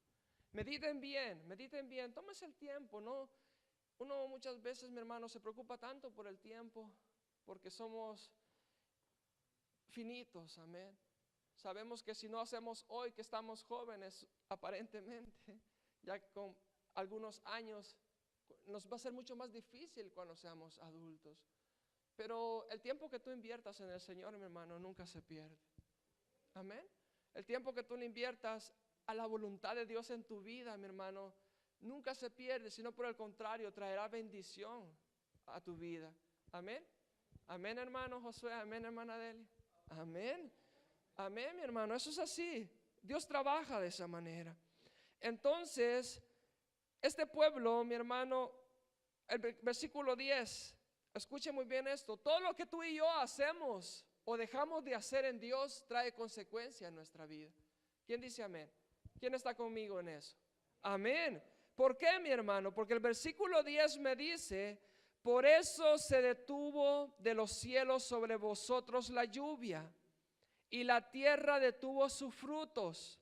Mediten bien, tómese el tiempo, ¿no? Uno muchas veces, mi hermano, se preocupa tanto por el tiempo porque somos finitos, amén. Sabemos que si no hacemos hoy que estamos jóvenes, aparentemente, ya con algunos años, nos va a ser mucho más difícil cuando seamos adultos. Pero el tiempo que tú inviertas en el Señor, mi hermano, nunca se pierde. Amén. El tiempo que tú le inviertas a la voluntad de Dios en tu vida, mi hermano, nunca se pierde, sino por el contrario, traerá bendición a tu vida. Amén. Amén, hermano Josué. Amén, hermana Delia. Amén. Amén, mi hermano. Eso es así. Dios trabaja de esa manera. Entonces, este pueblo, mi hermano, el versículo 10. Escuche muy bien esto. Todo lo que tú y yo hacemos o dejamos de hacer en Dios trae consecuencias en nuestra vida. ¿Quién dice amén? ¿Quién está conmigo en eso? Amén. ¿Por qué, mi hermano? Porque el versículo 10 me dice, por eso se detuvo de los cielos sobre vosotros la lluvia y la tierra detuvo sus frutos.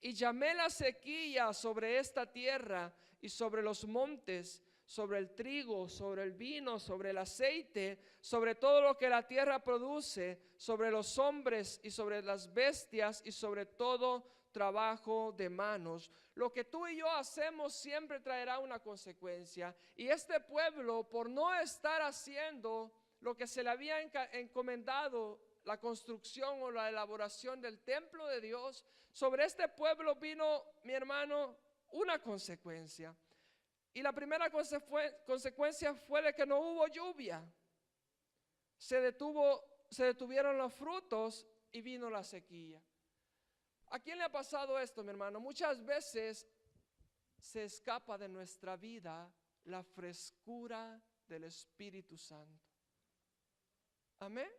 Y llamé la sequía sobre esta tierra y sobre los montes, sobre el trigo, sobre el vino, sobre el aceite, sobre todo lo que la tierra produce, sobre los hombres y sobre las bestias y sobre todo trabajo de manos. Lo que tú y yo hacemos siempre traerá una consecuencia. Y este pueblo, por no estar haciendo lo que se le había encomendado, la construcción o la elaboración del templo de Dios, sobre este pueblo vino, mi hermano, una consecuencia. Y la primera consecuencia fue de que no hubo lluvia. Se detuvieron los frutos y vino la sequía. ¿A quién le ha pasado esto, mi hermano? Muchas veces se escapa de nuestra vida la frescura del Espíritu Santo. Amén.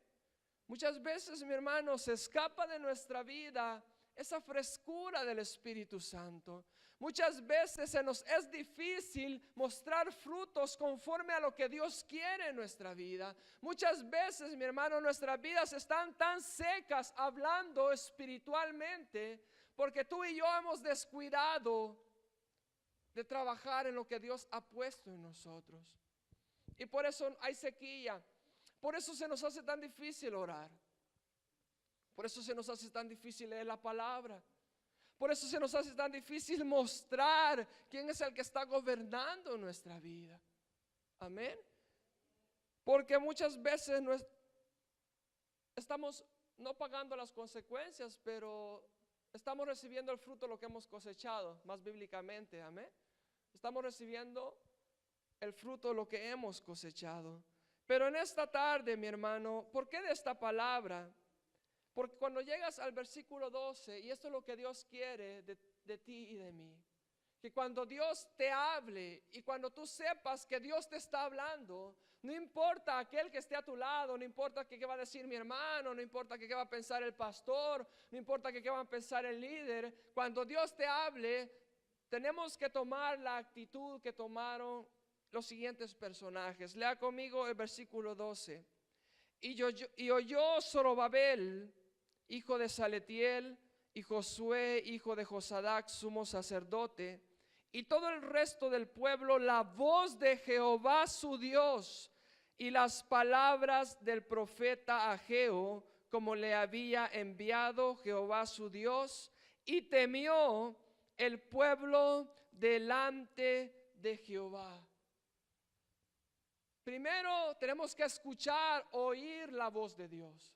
Muchas veces, mi hermano, se escapa de nuestra vida esa frescura del Espíritu Santo. Muchas veces se nos es difícil mostrar frutos conforme a lo que Dios quiere en nuestra vida. Muchas veces, mi hermano, nuestras vidas están tan secas hablando espiritualmente porque tú y yo hemos descuidado de trabajar en lo que Dios ha puesto en nosotros. Y por eso hay sequía. Por eso se nos hace tan difícil orar. Por eso se nos hace tan difícil leer la palabra. Por eso se nos hace tan difícil mostrar quién es el que está gobernando nuestra vida. Amén. Porque muchas veces estamos no pagando las consecuencias, pero estamos recibiendo el fruto de lo que hemos cosechado, más bíblicamente. Amén. Estamos recibiendo el fruto de lo que hemos cosechado. Pero en esta tarde, mi hermano, ¿por qué de esta palabra? Porque cuando llegas al versículo 12, y esto es lo que Dios quiere de ti y de mí, que cuando Dios te hable y cuando tú sepas que Dios te está hablando, no importa aquel que esté a tu lado, no importa qué va a decir mi hermano, no importa qué va a pensar el pastor, no importa qué va a pensar el líder, cuando Dios te hable, tenemos que tomar la actitud que tomaron los siguientes personajes. Lea conmigo el versículo 12. Y oyó Zorobabel, hijo de Saletiel, y Josué, hijo de Josadac, sumo sacerdote, y todo el resto del pueblo, la voz de Jehová su Dios, y las palabras del profeta Ageo, como le había enviado Jehová su Dios, y temió el pueblo delante de Jehová. Primero tenemos que escuchar, oír la voz de Dios.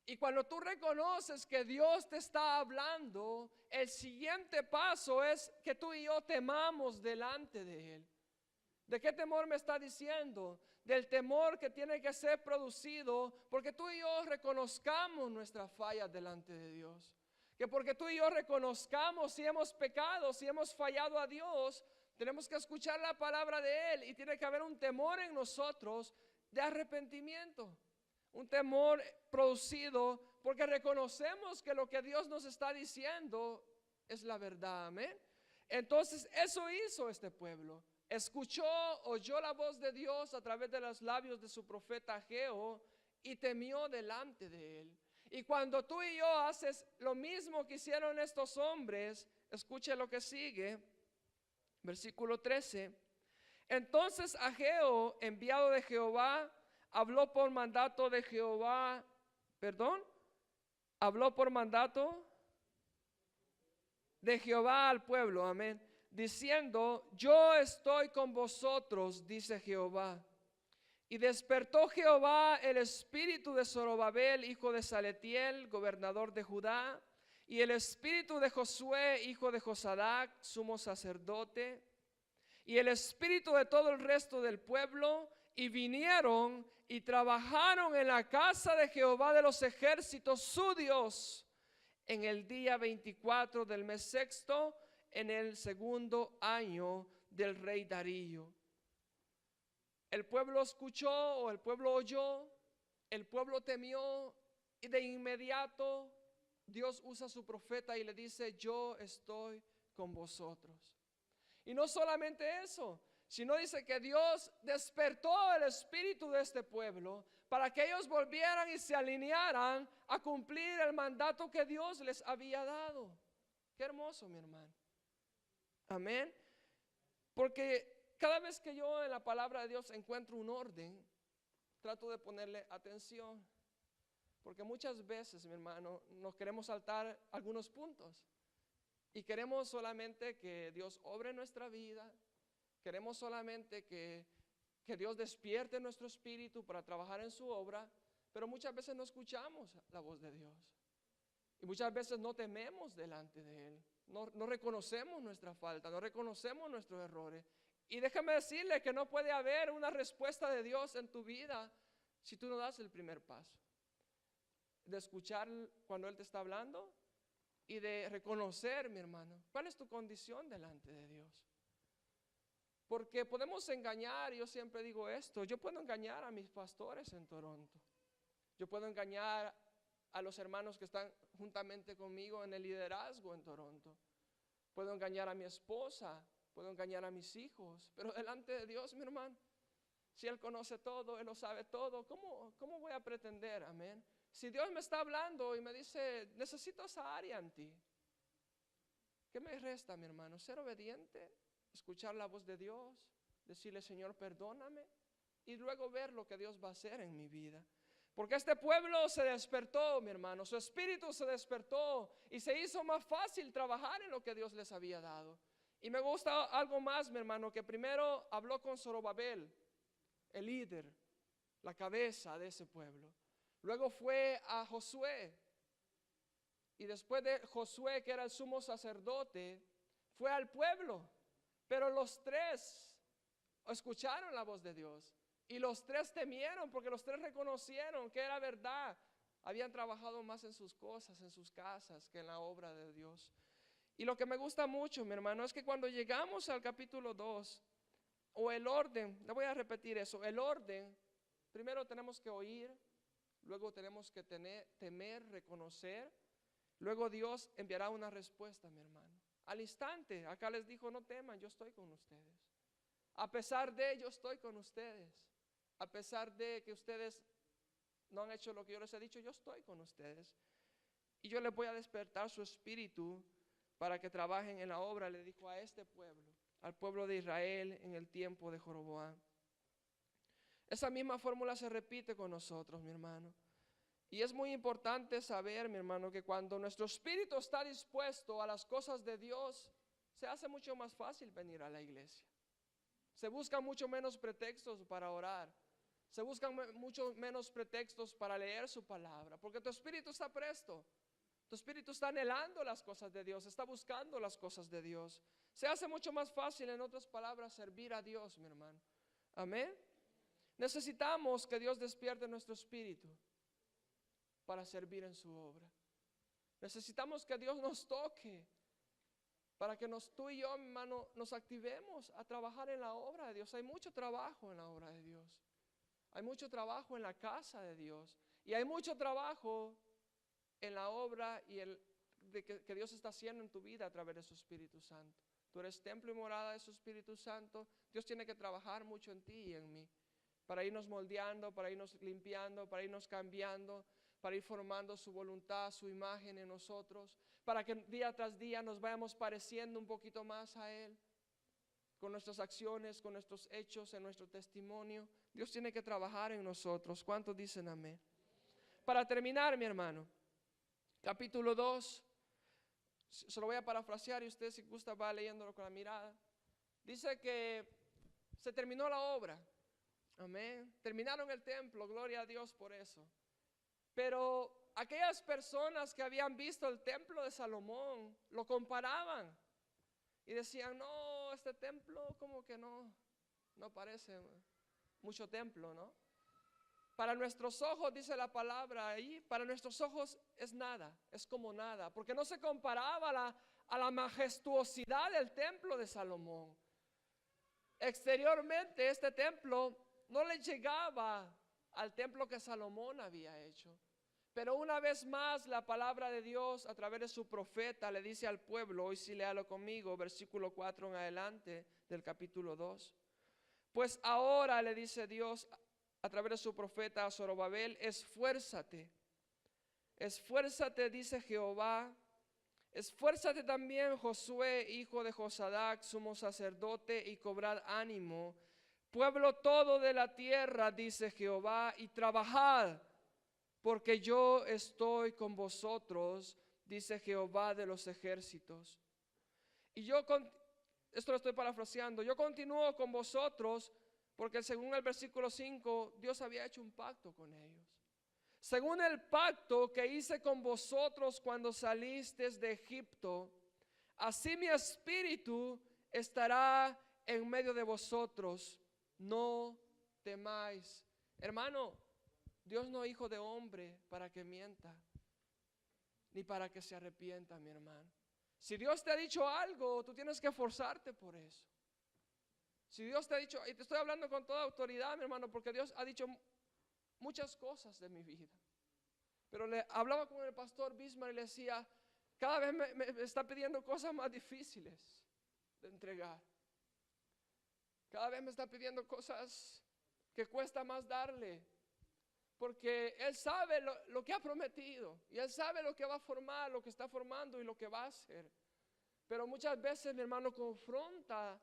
Y cuando tú reconoces que Dios te está hablando, el siguiente paso es que tú y yo temamos delante de Él. ¿De qué temor me está diciendo? Del temor que tiene que ser producido porque tú y yo reconozcamos nuestras fallas delante de Dios. Que porque tú y yo reconozcamos si hemos pecado, si hemos fallado a Dios, tenemos que escuchar la palabra de Él y tiene que haber un temor en nosotros de arrepentimiento. Un temor producido porque reconocemos que lo que Dios nos está diciendo es la verdad. Amén. Entonces eso hizo este pueblo. Escuchó, oyó la voz de Dios a través de los labios de su profeta Ageo y temió delante de él. Y cuando tú y yo haces lo mismo que hicieron estos hombres, escuche lo que sigue. Versículo 13. Entonces Ageo, enviado de Jehová, habló por mandato de Jehová, habló por mandato de Jehová al pueblo, amén, diciendo, yo estoy con vosotros, dice Jehová. Y despertó Jehová el espíritu de Zorobabel, hijo de Saletiel, gobernador de Judá, y el espíritu de Josué, hijo de Josadac, sumo sacerdote, y el espíritu de todo el resto del pueblo, y vinieron y trabajaron en la casa de Jehová de los ejércitos, su Dios, en el día 24 del mes sexto, en el segundo año del rey Darío. El pueblo escuchó o el pueblo oyó, el pueblo temió y de inmediato Dios usa a su profeta y le dice, yo estoy con vosotros. Y no solamente eso, sino dice que Dios despertó el espíritu de este pueblo para que ellos volvieran y se alinearan a cumplir el mandato que Dios les había dado. Qué hermoso, mi hermano. Amén. Porque cada vez que yo en la palabra de Dios encuentro un orden, trato de ponerle atención. Porque muchas veces, mi hermano, nos queremos saltar algunos puntos. Y queremos solamente que Dios obre en nuestra vida. Queremos solamente que Dios despierte nuestro espíritu para trabajar en su obra. Pero muchas veces no escuchamos la voz de Dios. Y muchas veces no tememos delante de Él. No reconocemos nuestra falta, no reconocemos nuestros errores. Y déjame decirle que no puede haber una respuesta de Dios en tu vida si tú no das el primer paso. De escuchar cuando Él te está hablando y de reconocer, mi hermano, cuál es tu condición delante de Dios. Porque podemos engañar, yo siempre digo esto, yo puedo engañar a mis pastores en Toronto. Yo puedo engañar a los hermanos que están juntamente conmigo en el liderazgo en Toronto. Puedo engañar a mi esposa, puedo engañar a mis hijos, pero delante de Dios, mi hermano, si Él conoce todo, Él lo sabe todo, ¿cómo voy a pretender? Amén. Si Dios me está hablando y me dice, necesito esa área en ti, ¿qué me resta, mi hermano? Ser obediente, escuchar la voz de Dios, decirle, Señor, perdóname, y luego ver lo que Dios va a hacer en mi vida. Porque este pueblo se despertó, mi hermano, su espíritu se despertó y se hizo más fácil trabajar en lo que Dios les había dado. Y me gusta algo más, mi hermano, que primero habló con Zorobabel, el líder, la cabeza de ese pueblo. Luego fue a Josué. Y después de Josué, que era el sumo sacerdote, fue al pueblo. Pero los tres escucharon la voz de Dios. Y los tres temieron porque los tres reconocieron que era verdad. Habían trabajado más en sus cosas, en sus casas, que en la obra de Dios. Y lo que me gusta mucho, mi hermano, es que cuando llegamos al capítulo 2, o el orden, le voy a repetir eso, el orden, primero tenemos que oír, luego tenemos que temer, reconocer, luego Dios enviará una respuesta, mi hermano. Al instante, acá les dijo, no teman, yo estoy con ustedes. A pesar de, yo estoy con ustedes. A pesar de que ustedes no han hecho lo que yo les he dicho, yo estoy con ustedes. Y yo les voy a despertar su espíritu para que trabajen en la obra, le dijo a este pueblo, al pueblo de Israel en el tiempo de Jeroboam. Esa misma fórmula se repite con nosotros, mi hermano. Y es muy importante saber, mi hermano, que cuando nuestro espíritu está dispuesto a las cosas de Dios, se hace mucho más fácil venir a la iglesia. Se buscan mucho menos pretextos para orar. Se buscan mucho menos pretextos para leer su palabra, porque tu espíritu está presto. Tu espíritu está anhelando las cosas de Dios, está buscando las cosas de Dios. Se hace mucho más fácil, en otras palabras, servir a Dios, mi hermano. Amén. Necesitamos que Dios despierte nuestro espíritu para servir en su obra. Necesitamos que Dios nos toque para que tú y yo, mi hermano, nos activemos a trabajar en la obra de Dios. Hay mucho trabajo en la obra de Dios. Hay mucho trabajo en la casa de Dios. Y hay mucho trabajo en la obra que Dios está haciendo en tu vida a través de su Espíritu Santo. Tú eres templo y morada de su Espíritu Santo. Dios tiene que trabajar mucho en ti y en mí, para irnos moldeando, para irnos limpiando, para irnos cambiando, para ir formando su voluntad, su imagen en nosotros, para que día tras día nos vayamos pareciendo un poquito más a Él, con nuestras acciones, con nuestros hechos, en nuestro testimonio. Dios tiene que trabajar en nosotros. ¿Cuántos dicen amén? Para terminar, mi hermano, capítulo 2, se lo voy a parafrasear y usted, si gusta, va leyéndolo con la mirada. Dice que se terminó la obra. Amén. Terminaron el templo, gloria a Dios por eso. Pero aquellas personas que habían visto el templo de Salomón lo comparaban y decían, no, este templo como que no parece mucho templo, ¿no? Para nuestros ojos, dice la palabra ahí, para nuestros ojos es nada, es como nada, porque no se comparaba a la majestuosidad del templo de Salomón. Exteriormente este templo no le llegaba al templo que Salomón había hecho. Pero una vez más la palabra de Dios a través de su profeta le dice al pueblo, hoy sí léalo conmigo, versículo 4 en adelante del capítulo 2. Pues ahora le dice Dios a través de su profeta a Zorobabel, esfuérzate, dice Jehová, Esfuérzate también, Josué, hijo de Josadac, sumo sacerdote, y cobrad ánimo, pueblo todo de la tierra, dice Jehová, y trabajad, porque yo estoy con vosotros, dice Jehová de los ejércitos. Y esto lo estoy parafraseando, yo continúo con vosotros, porque según el versículo 5, Dios había hecho un pacto con ellos. Según el pacto que hice con vosotros cuando salisteis de Egipto, así mi espíritu estará en medio de vosotros. No temáis. Hermano, Dios no es hijo de hombre para que mienta, ni para que se arrepienta, mi hermano. Si Dios te ha dicho algo, tú tienes que esforzarte por eso. Si Dios te ha dicho, y te estoy hablando con toda autoridad, mi hermano, porque Dios ha dicho muchas cosas de mi vida. Pero le hablaba con el pastor Bismarck y le decía, cada vez me está pidiendo cosas más difíciles de entregar. Cada vez me está pidiendo cosas que cuesta más darle. Porque Él sabe lo que ha prometido. Y Él sabe lo que va a formar, lo que está formando y lo que va a hacer. Pero muchas veces mi hermano confronta,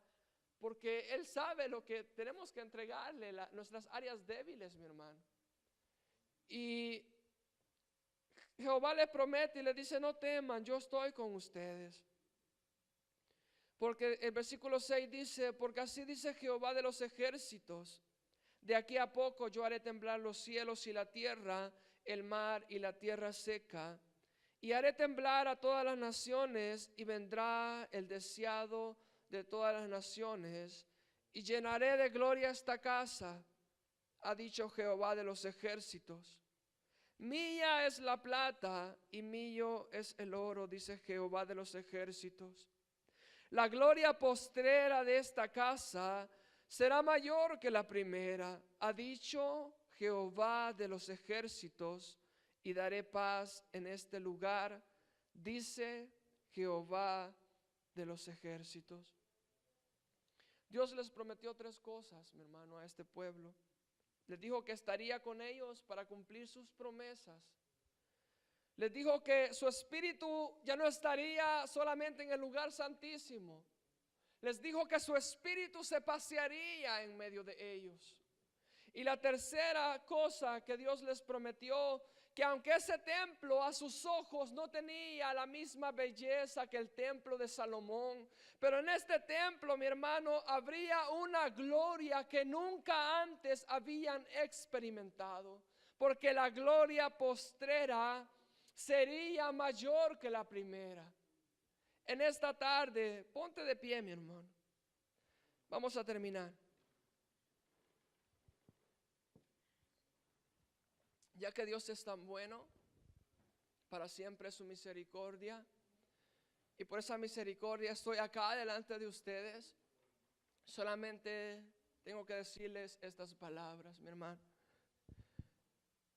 porque Él sabe lo que tenemos que entregarle, nuestras áreas débiles, mi hermano. Y Jehová le promete y le dice, no teman, yo estoy con ustedes. Porque el versículo 6 dice, porque así dice Jehová de los ejércitos, de aquí a poco yo haré temblar los cielos y la tierra, el mar y la tierra seca, y haré temblar a todas las naciones, y vendrá el deseado de todas las naciones, y llenaré de gloria esta casa, ha dicho Jehová de los ejércitos. Mía es la plata y mío es el oro, dice Jehová de los ejércitos. La gloria postrera de esta casa será mayor que la primera, ha dicho Jehová de los ejércitos, y daré paz en este lugar, dice Jehová de los ejércitos. Dios les prometió 3 cosas, mi hermano, a este pueblo. Les dijo que estaría con ellos para cumplir sus promesas. Les dijo que su espíritu ya no estaría solamente en el lugar santísimo. Les dijo que su espíritu se pasearía en medio de ellos. Y la tercera cosa que Dios les prometió, que aunque ese templo a sus ojos no tenía la misma belleza que el templo de Salomón, pero en este templo, mi hermano, habría una gloria que nunca antes habían experimentado, porque la gloria postrera sería mayor que la primera. En esta tarde, ponte de pie, mi hermano. Vamos a terminar. Ya que Dios es tan bueno, para siempre es su misericordia, y por esa misericordia estoy acá delante de ustedes, solamente tengo que decirles estas palabras, mi hermano.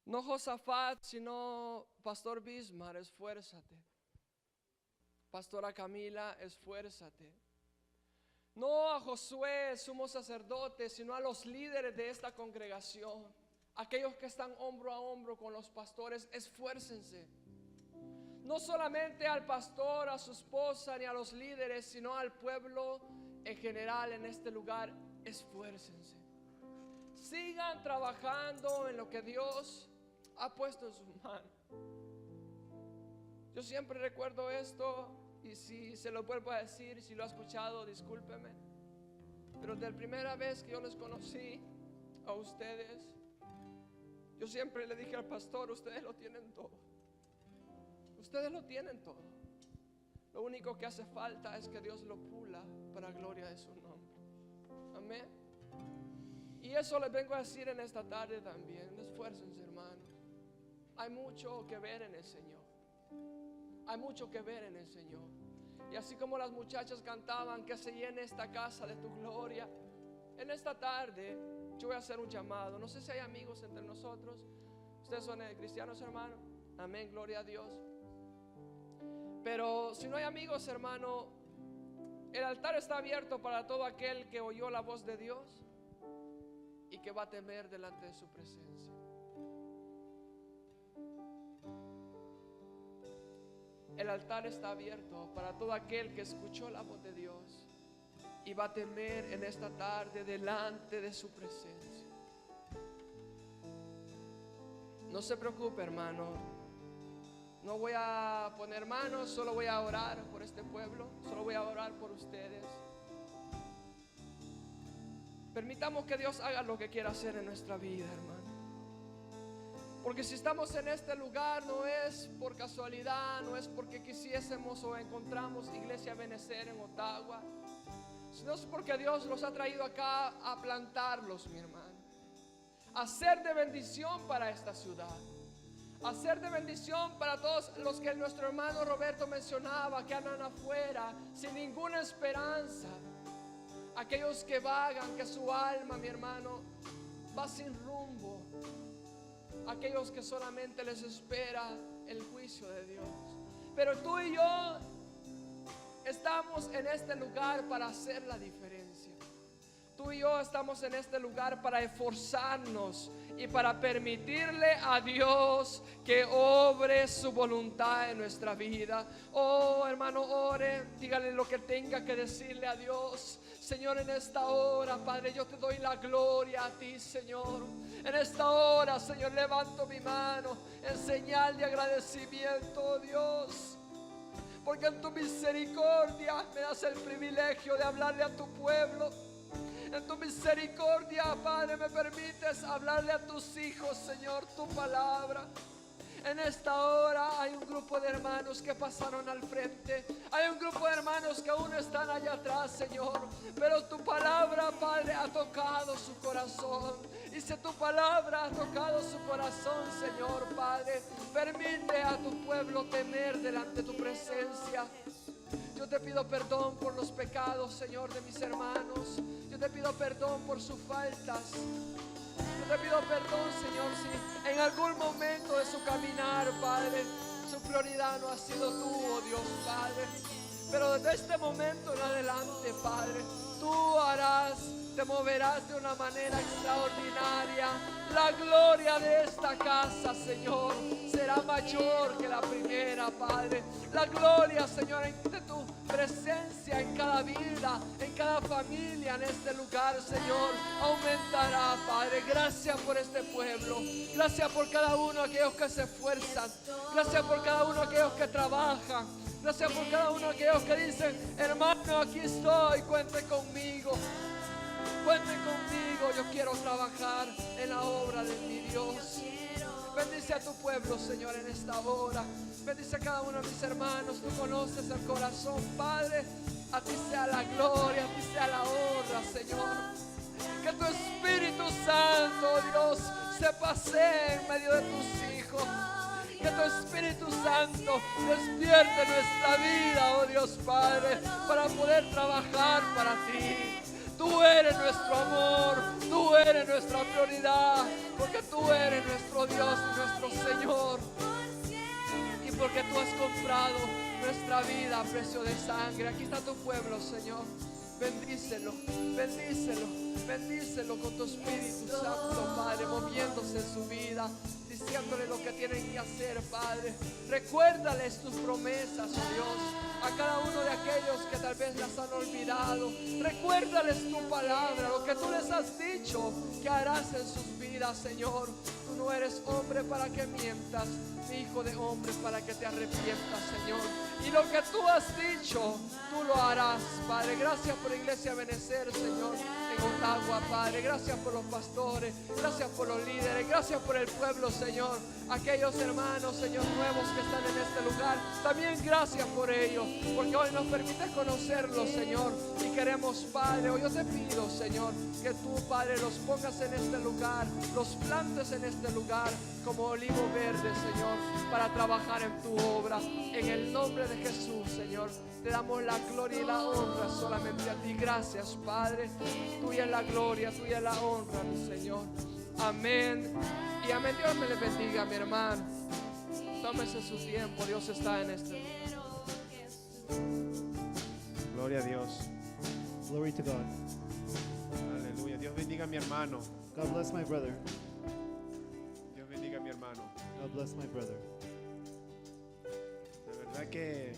No Josafat, sino Pastor Bismarck, esfuérzate. Pastora Camila, esfuérzate. No a Josué, sumo sacerdote, sino a los líderes de esta congregación. Aquellos que están hombro a hombro con los pastores, esfuércense. No solamente al pastor, a su esposa, ni a los líderes, sino al pueblo en general en este lugar, esfuércense. Sigan trabajando en lo que Dios ha puesto en sus manos. Yo siempre recuerdo esto, y si se lo vuelvo a decir, si lo ha escuchado, discúlpeme. Pero desde la primera vez que yo les conocí a ustedes, yo siempre le dije al pastor, ustedes lo tienen todo. Ustedes lo tienen todo. Lo único que hace falta es que Dios lo pula para gloria de su nombre. Amén. Y eso les vengo a decir en esta tarde también. Esfuércense, hermanos. Hay mucho que ver en el Señor. Hay mucho que ver en el Señor. Y así como las muchachas cantaban, que se llene esta casa de tu gloria, en esta tarde yo voy a hacer un llamado. No sé si hay amigos entre nosotros. Ustedes son cristianos, hermano. Amén, gloria a Dios. Pero si no hay amigos, hermano, el altar está abierto para todo aquel que oyó la voz de Dios y que va a temer delante de su presencia. el altar está abierto para todo aquel que escuchó la voz de Dios y va a temer en esta tarde delante de su presencia. No se preocupe, hermano. No voy a poner manos, solo voy a orar por este pueblo, solo voy a orar por ustedes. Permitamos que Dios haga lo que quiera hacer en nuestra vida, hermano. Porque si estamos en este lugar no es por casualidad, no es porque quisiésemos o encontramos Iglesia Benecer en Ottawa, sino es porque Dios los ha traído acá a plantarlos, mi hermano, a ser de bendición para esta ciudad, a ser de bendición para todos los que nuestro hermano Roberto mencionaba, que andan afuera sin ninguna esperanza, aquellos que vagan, que su alma, mi hermano, va sin rumbo, aquellos que solamente les espera el juicio de Dios. Pero tú y yo estamos en este lugar para hacer la diferencia. Tú y yo estamos en este lugar para esforzarnos y para permitirle a Dios que obre su voluntad en nuestra vida. Oh, hermano, ore, dígale lo que tenga que decirle a Dios. Señor, en esta hora, Padre, yo te doy la gloria a ti, Señor. En esta hora, Señor, levanto mi mano en señal de agradecimiento, oh Dios, porque en tu misericordia me das el privilegio de hablarle a tu pueblo. En tu misericordia, Padre, me permites hablarle a tus hijos, Señor, tu palabra. En esta hora hay un grupo de hermanos que pasaron al frente. Hay un grupo de hermanos que aún están allá atrás, Señor. Pero tu palabra, Padre, ha tocado su corazón. Y si tu palabra ha tocado su corazón, Señor, Padre, permite a tu pueblo temer delante de tu presencia. Yo te pido perdón por los pecados, Señor, de mis hermanos. Yo te pido perdón por sus faltas. Yo te pido perdón, Señor, si en algún momento de su caminar, Padre, su prioridad no ha sido tú, oh Dios, Padre. Pero desde este momento en adelante, Padre, tú harás, te moverás de una manera extraordinaria. La gloria de esta casa, Señor, será mayor que la primera, Padre. La gloria, Señor, de tu presencia en cada vida, en cada familia, en este lugar, Señor, aumentará, Padre. Gracias por este pueblo. Gracias por cada uno de aquellos que se esfuerzan. Gracias por cada uno de aquellos que trabajan. Gracias por cada uno de aquellos que dicen: hermano, aquí estoy, cuente conmigo. Cuente conmigo, yo quiero trabajar en la obra de mi Dios. Bendice a tu pueblo, Señor, en esta hora. Bendice a cada uno de mis hermanos. Tú conoces el corazón, Padre. A ti sea la gloria, a ti sea la honra, Señor. Que tu Espíritu Santo, Dios, se pasee en medio de tus hijos. Que tu Espíritu Santo despierte nuestra vida, oh Dios Padre, para poder trabajar para ti. Tú eres nuestro amor, tú eres nuestra prioridad, porque tú eres nuestro Dios, nuestro Señor. Y porque tú has comprado nuestra vida a precio de sangre. Aquí está tu pueblo, Señor. Bendícelo, bendícelo, bendícelo con tu Espíritu Santo, Padre, moviéndose en su vida, diciéndole lo que tienen que hacer, Padre. Recuérdales tus promesas, oh Dios, a cada uno de aquellos que tal vez las han olvidado. Recuérdales tu palabra, lo que tú les has dicho que harás en sus vidas, Señor. Tú no eres hombre para que mientas, ni hijo de hombre para que te arrepientas, Señor. Y lo que tú has dicho, tú lo harás, Padre. Gracias por Iglesia Benecer, Señor, en Ottawa, Padre. Gracias por los pastores, gracias por los líderes, gracias por el pueblo, Señor. Aquellos hermanos, Señor, nuevos que están en este lugar, también gracias por ellos, porque hoy nos permites conocerlos, Señor. Y queremos, Padre, hoy yo te pido, Señor, que tú, Padre, los pongas en este lugar, los plantes en este lugar como olivo verde, Señor, para trabajar en tu obra. En el nombre de Jesús, Señor, te damos la gloria y la honra solamente a ti. Gracias, Padre. Tuya es la gloria, tuya es la honra, mi Señor. Amén. Y amén. Dios me le bendiga, mi hermano. Tómese su tiempo. Dios está en este lugar. Gloria a Dios. Glory to God. Aleluya. Dios bendiga a mi hermano. God bless my brother. Dios bendiga a mi hermano. God bless my brother. De verdad verdad que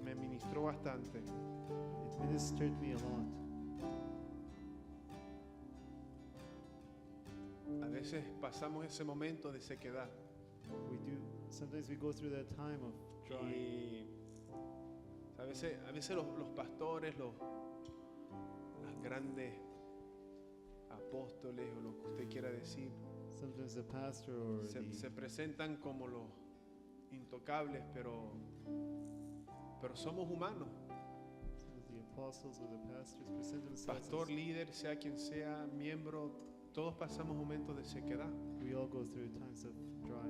me ministró bastante. It ministered me a lot. A veces pasamos ese momento de sequedad Sometimes we go through that time of dry. y a veces los pastores, los grandes apóstoles o lo que usted quiera decir, Sometimes the pastor or se presentan como los intocables, pero somos humanos. the apostles or the pastors present themselves Pastor, as líder, sea quien sea, miembro, todos pasamos momentos de sequedad. we all go through times of dry.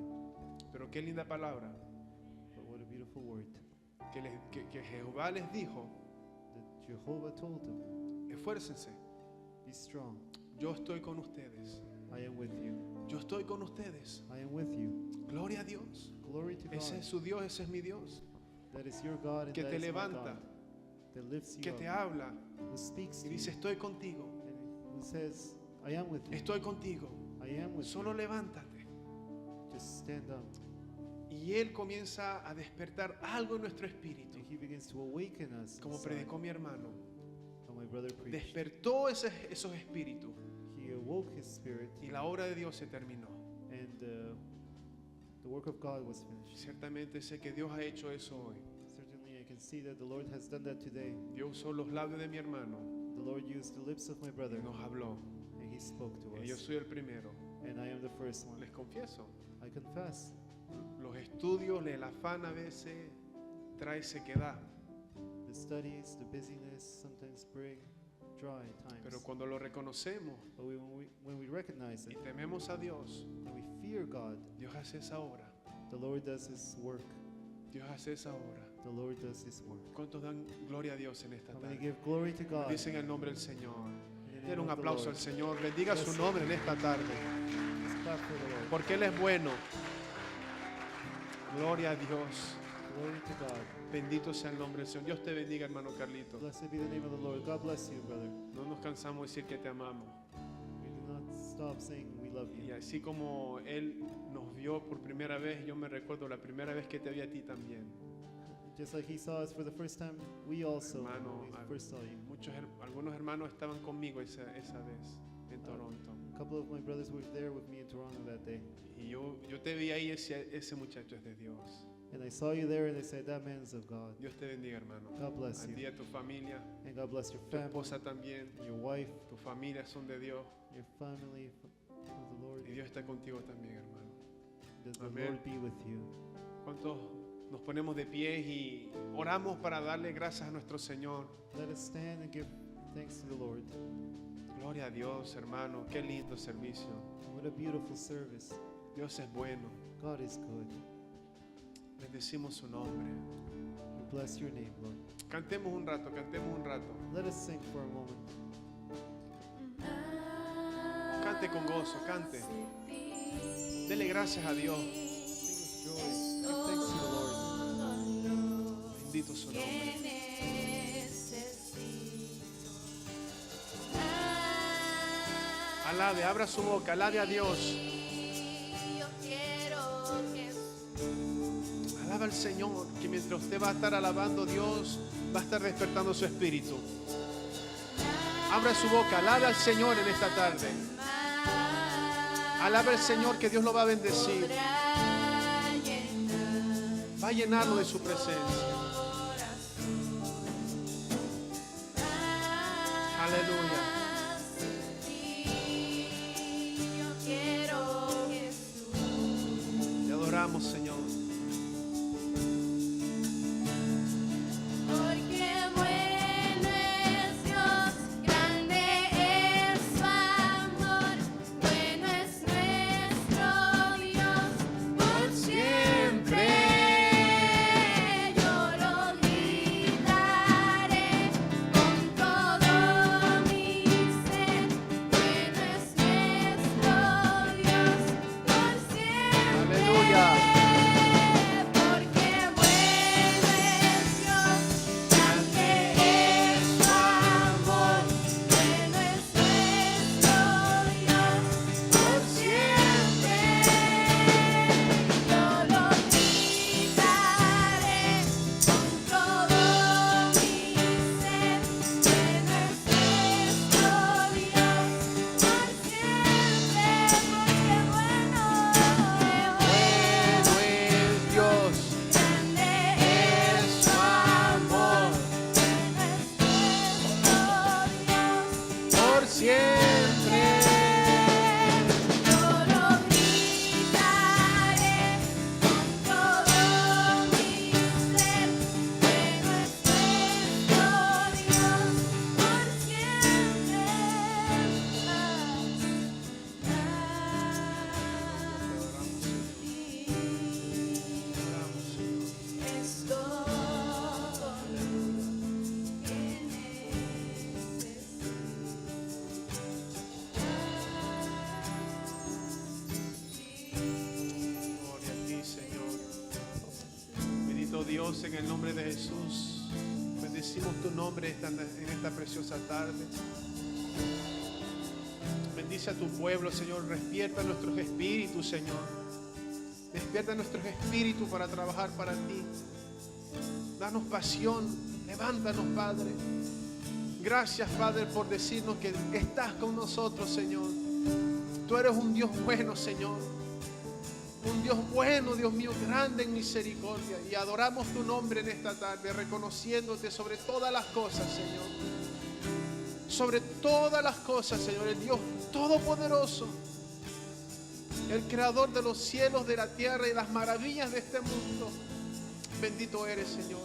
Pero qué linda palabra, But what a beautiful word que Jehová les dijo: that Jehovah told them, esfuércense, be strong. yo estoy con ustedes, I am with you. yo estoy con ustedes. I am with you. Gloria a Dios. Glory to Ese God. es su Dios, ese es mi Dios, That is your God and que that te is my levanta, God. That lifts you que te up. habla Who speaks y to dice: you. estoy contigo, And who says, I am with you. estoy contigo, I am with solo you. levántate. Just stand up. Y Él comienza a despertar algo en nuestro espíritu, And he begins to awaken us. como inside. predicó mi hermano. How my brother preached. Despertó esos espíritus He awoke his spirit, y la obra de Dios se terminó. and the work of God was finished. Ciertamente sé que Dios ha hecho eso hoy. Certainly, I can see that the Lord has done that today. Dios usó los labios de mi hermano The Lord used the lips of my brother, y nos habló. and he spoke to Y yo us. soy el primero. And I am the first one. Les confieso, I confess. los estudios, el afán a veces trae sequedad, The studies, the busyness sometimes bring dry times. pero cuando lo reconocemos But when we recognize y it, tememos a Dios, and we fear God, Dios hace esa obra. the Lord does his work. Dios hace esa obra. The Lord does his work. ¿Cuántos dan gloria a Dios en esta How many tarde? give glory to God? Dicen el nombre del Señor. In the name Den un of the aplauso Lord. al Señor. Bendiga su nombre en esta tarde, Let's clap for the Lord. porque Él es bueno. Gloria a Dios. Glory to God. Bendito sea el nombre del Señor. Dios te bendiga, hermano Carlito. Blessed be the name of the Lord. God bless you, brother. No nos cansamos de decir que te amamos. We do not stop saying we love Y you. así como Él nos vio por primera vez, yo me recuerdo la primera vez que te vi a ti también. Just like he saw us for the first time, we also, Hermano, when we first saw you. Algunos hermanos estaban conmigo esa vez en Toronto. A couple of my brothers were there with me in Toronto that day. Y yo te vi ahí, ese muchacho es de Dios. And I saw you there and I said, that man is of God. Dios te bendiga, hermano. God bless A ti y you. a tu familia, And God bless your tu family, esposa también, your wife, tu familia son de Dios. your family of the Lord. Y Dios está contigo también, hermano. Does the Amén. Lord be with you? ¿Cuántos nos ponemos de pie y oramos para darle gracias a nuestro Señor? Let us stand and give thanks to the Lord. Gloria a Dios, hermano. Qué lindo servicio. What a beautiful service. Dios es bueno. God is good. Bendecimos su nombre. We bless your name, Lord. Cantemos un rato, cantemos un rato. Let us sing for a moment. Cante con gozo, cante. Dele gracias a Dios. Sing with joy. Give thanks to the Lord. Bendito su nombre. Alabe, abra su boca, alabe a Dios. Alaba al Señor, que mientras usted va a estar alabando, Dios va a estar despertando su espíritu. Abra su boca, alabe al Señor en esta tarde. Alaba al Señor, que Dios lo va a bendecir. Va a llenarlo de su presencia. Aleluya. Te adoramos, Señor. Porque bueno es Dios, grande es su amor, bueno es nuestro Dios, por siempre yo lo gritaré con todo mi ser, bueno es nuestro Dios, por siempre. Aleluya. Dios, en el nombre de Jesús, bendecimos tu nombre en esta preciosa tarde. Bendice a tu pueblo, Señor. Despierta nuestros espíritus, Señor. Despierta nuestros espíritus para trabajar para ti. Danos pasión. Levántanos, Padre. Gracias, Padre, por decirnos que estás con nosotros, Señor. Tú eres un Dios bueno, Señor. Un Dios bueno, Dios mío, grande en misericordia. Y adoramos tu nombre en esta tarde, reconociéndote sobre todas las cosas, Señor. Sobre todas las cosas, Señor, el Dios todopoderoso, el creador de los cielos, de la tierra y las maravillas de este mundo. Bendito eres, Señor.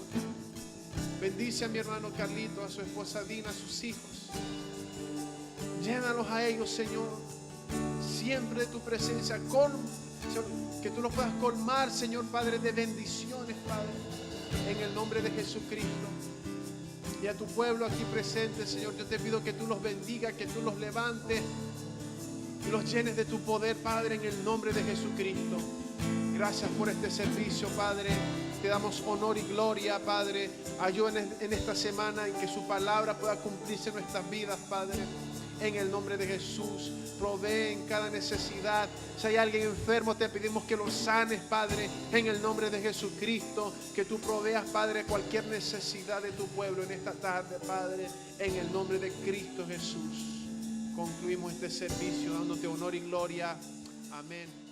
Bendice a mi hermano Carlito, a su esposa Dina, a sus hijos. Llénalos a ellos, Señor, siempre de tu presencia. Señor, que tú los puedas colmar, Señor Padre, de bendiciones, Padre, en el nombre de Jesucristo. Y a tu pueblo aquí presente, Señor, yo te pido que tú los bendigas, que tú los levantes y los llenes de tu poder, Padre, en el nombre de Jesucristo. Gracias por este servicio, Padre. Te damos honor y gloria, Padre. Ayúdanos en esta semana en que su palabra pueda cumplirse en nuestras vidas, Padre. En el nombre de Jesús, provee en cada necesidad. Si hay alguien enfermo, te pedimos que lo sanes, Padre, en el nombre de Jesucristo. Que tú proveas, Padre, cualquier necesidad de tu pueblo en esta tarde, Padre, en el nombre de Cristo Jesús. Concluimos este servicio dándote honor y gloria. Amén.